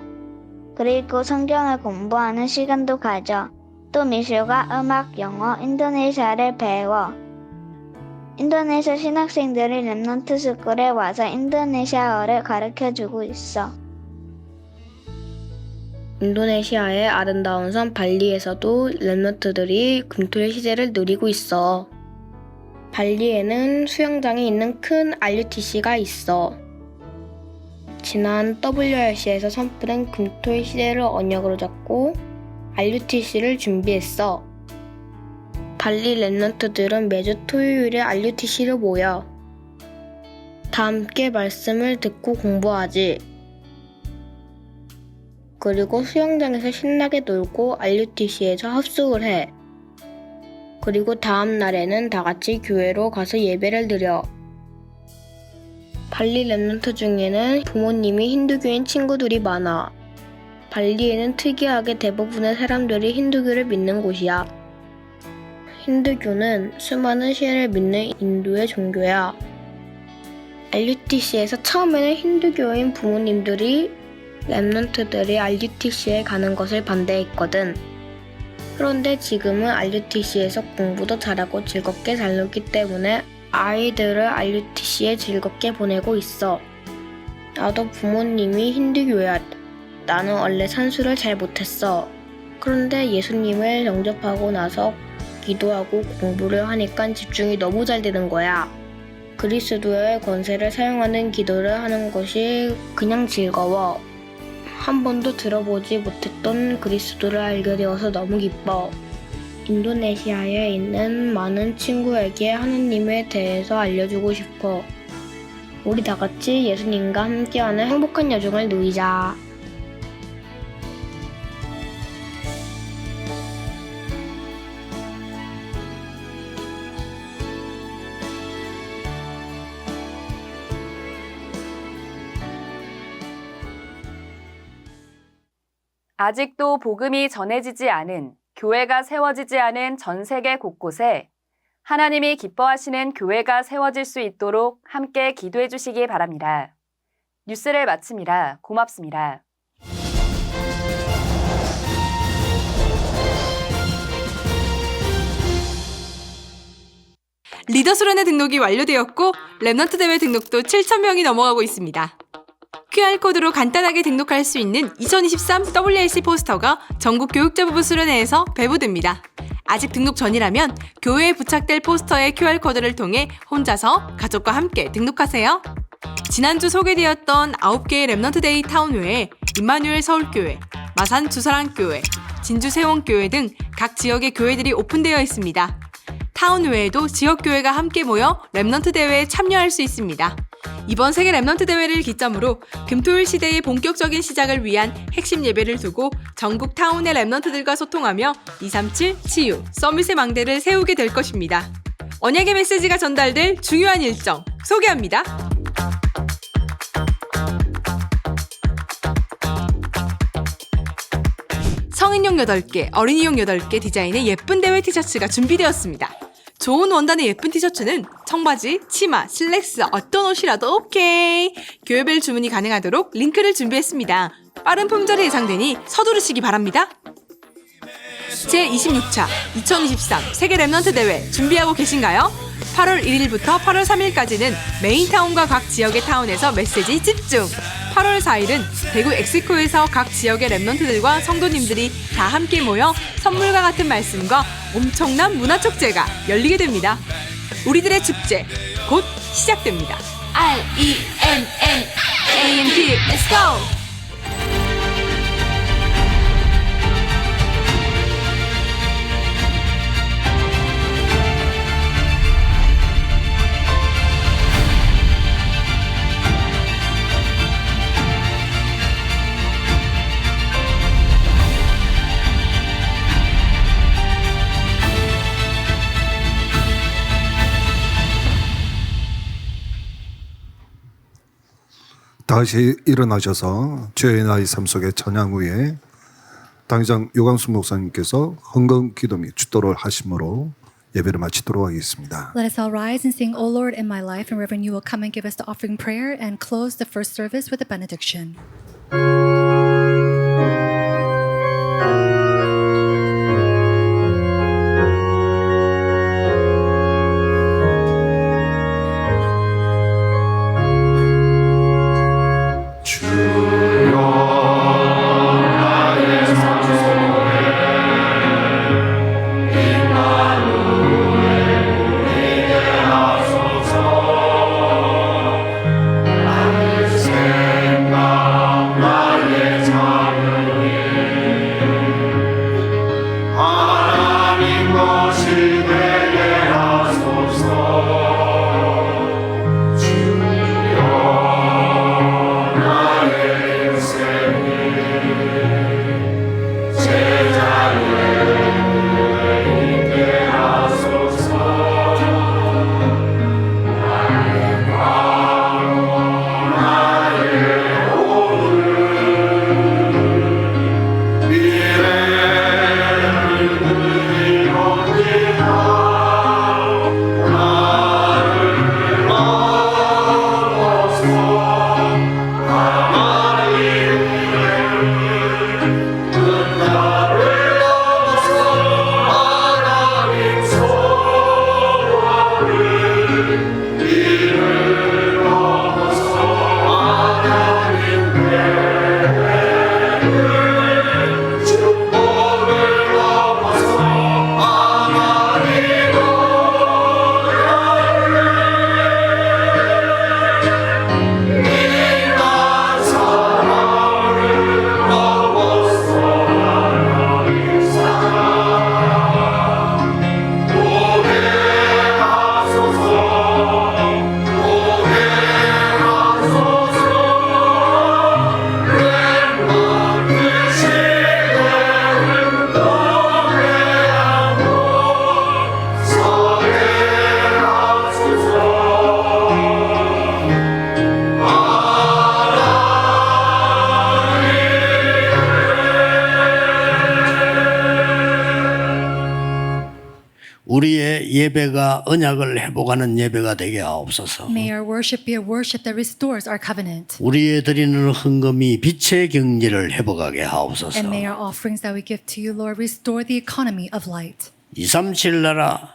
그리고 성경을 공부하는 시간도 가져. 또 미술과 음악, 영어, 인도네시아를 배워. 인도네시아 신학생들이 랩넌트 스쿨에 와서 인도네시아어를 가르쳐주고 있어. 인도네시아의 아름다운 섬 발리에서도 랩넌트들이 금토일 시대를 누리고 있어. 발리에는 수영장에 있는 큰 RUTC가 있어. 지난 WRC에서 선포된 금토일 시대를 언역으로 잡고 RUTC를 준비했어. 발리 랩런트들은 매주 토요일에 RUTC로 모여 다 함께 말씀을 듣고 공부하지. 그리고 수영장에서 신나게 놀고 RUTC에서 합숙을 해. 그리고 다음 날에는 다 같이 교회로 가서 예배를 드려. 발리 랩런트 중에는 부모님이 힌두교인 친구들이 많아. 발리에는 특이하게 대부분의 사람들이 힌두교를 믿는 곳이야. 힌두교는 수많은 신을 믿는 인도의 종교야. RUTC에서 처음에는 힌두교인 부모님들이 랩런트들이 RUTC에 가는 것을 반대했거든. 그런데 지금은 RUTC에서 공부도 잘하고 즐겁게 잘 놀기 때문에 아이들을 RUTC에 즐겁게 보내고 있어. 나도 부모님이 힌두교야. 나는 원래 산수를 잘 못했어. 그런데 예수님을 영접하고 나서 기도하고 공부를 하니까 집중이 너무 잘 되는 거야. 그리스도의 권세를 사용하는 기도를 하는 것이 그냥 즐거워. 한 번도 들어보지 못했던 그리스도를 알게 되어서 너무 기뻐. 인도네시아에 있는 많은 친구에게 하느님에 대해서 알려주고 싶어. 우리 다 같이 예수님과 함께하는 행복한 여정을 누리자. 아직도 복음이 전해지지 않은, 교회가 세워지지 않은 전 세계 곳곳에 하나님이 기뻐하시는 교회가 세워질 수 있도록 함께 기도해 주시기 바랍니다. 뉴스를 마칩니다. 고맙습니다. 리더 수련회 등록이 완료되었고 랩넌트 대회 등록도 7,000명이 넘어가고 있습니다. QR코드로 간단하게 등록할 수 있는 2023 WLC 포스터가 전국 교육자부부 수련회에서 배부됩니다. 아직 등록 전이라면 교회에 부착될 포스터의 QR코드를 통해 혼자서 가족과 함께 등록하세요. 지난주 소개되었던 9개의 랩넌트 데이 타운 외에 임마누엘 서울교회, 마산 주사랑교회, 진주 세원교회 등 각 지역의 교회들이 오픈되어 있습니다. 타운 외에도 지역교회가 함께 모여 랩넌트 대회에 참여할 수 있습니다. 이번 세계 랩넌트 대회를 기점으로 금토일 시대의 본격적인 시작을 위한 핵심 예배를 두고 전국 타운의 랩넌트들과 소통하며 237 치유 서밋의 망대를 세우게 될 것입니다. 언약의 메시지가 전달될 중요한 일정 소개합니다. 성인용 8개, 어린이용 8개 디자인의 예쁜 대회 티셔츠가 준비되었습니다. 좋은 원단의 예쁜 티셔츠는 청바지, 치마, 슬랙스 어떤 옷이라도 오케이! 교회별 주문이 가능하도록 링크를 준비했습니다. 빠른 품절이 예상되니 서두르시기 바랍니다. 제26차 2023 세계 랩넌트 대회 준비하고 계신가요? 8월 1일부터 8월 3일까지는 메인타운과 각 지역의 타운에서 메시지 집중! 8월 4일은 대구 엑스코에서 각 지역의 랩넌트들과 성도님들이 다 함께 모여 선물과 같은 말씀과 엄청난 문화축제가 열리게 됩니다. 우리들의 축제 곧 시작됩니다. RENNANT Let's go! 다시 일어나셔서 죄의 나이 삶 속에 전향 후에 당장 요강수 목사님께서 헌금 기도 및 축도를 하심으로 예배를 마치도록 하겠습니다. Let us all rise and sing, O Lord, in my life, and Reverend, you will come and give us the offering prayer and close the first service with a benediction. 생각 우리의 예배가 언약을 회복하는 예배가 되게 하옵소서. May our worship be a worship that restores our covenant. 우리의 드리는 헌금이 빛의 경제를 회복하게 하옵소서. And may our offerings that we give to you, Lord, restore the economy of light. 237 나라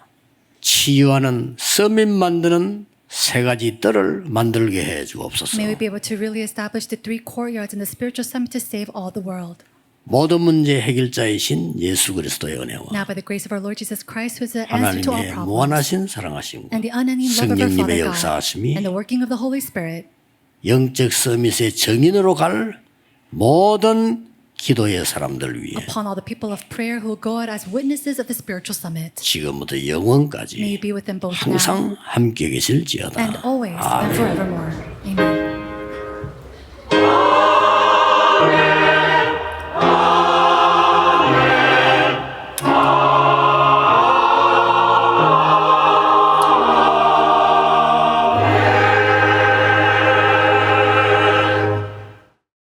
치유하는 서민 만드는 세 가지 뜰을 만들게 해 주옵소서. May we be able to really establish the 3 courtyards in the spiritual summit to save all the world. 모든 문제 해결자이신 예수 그리스도의 은혜와 Now by the grace of our Lord Jesus Christ, who is the answer to all 하나님의 problems, 무한하신 사랑하심과 and the unending love of our 성령님의 Father God, 역사하심이 and the working of the Holy Spirit, 영적 서밋의 정인으로 갈 모든 기도의 사람들 위해 upon all the people of prayer who will go out as witnesses of the spiritual summit. 지금부터 May 영원까지 you be with them both now 항상 함께 계실지어다. and always and 아멘. forevermore. Amen.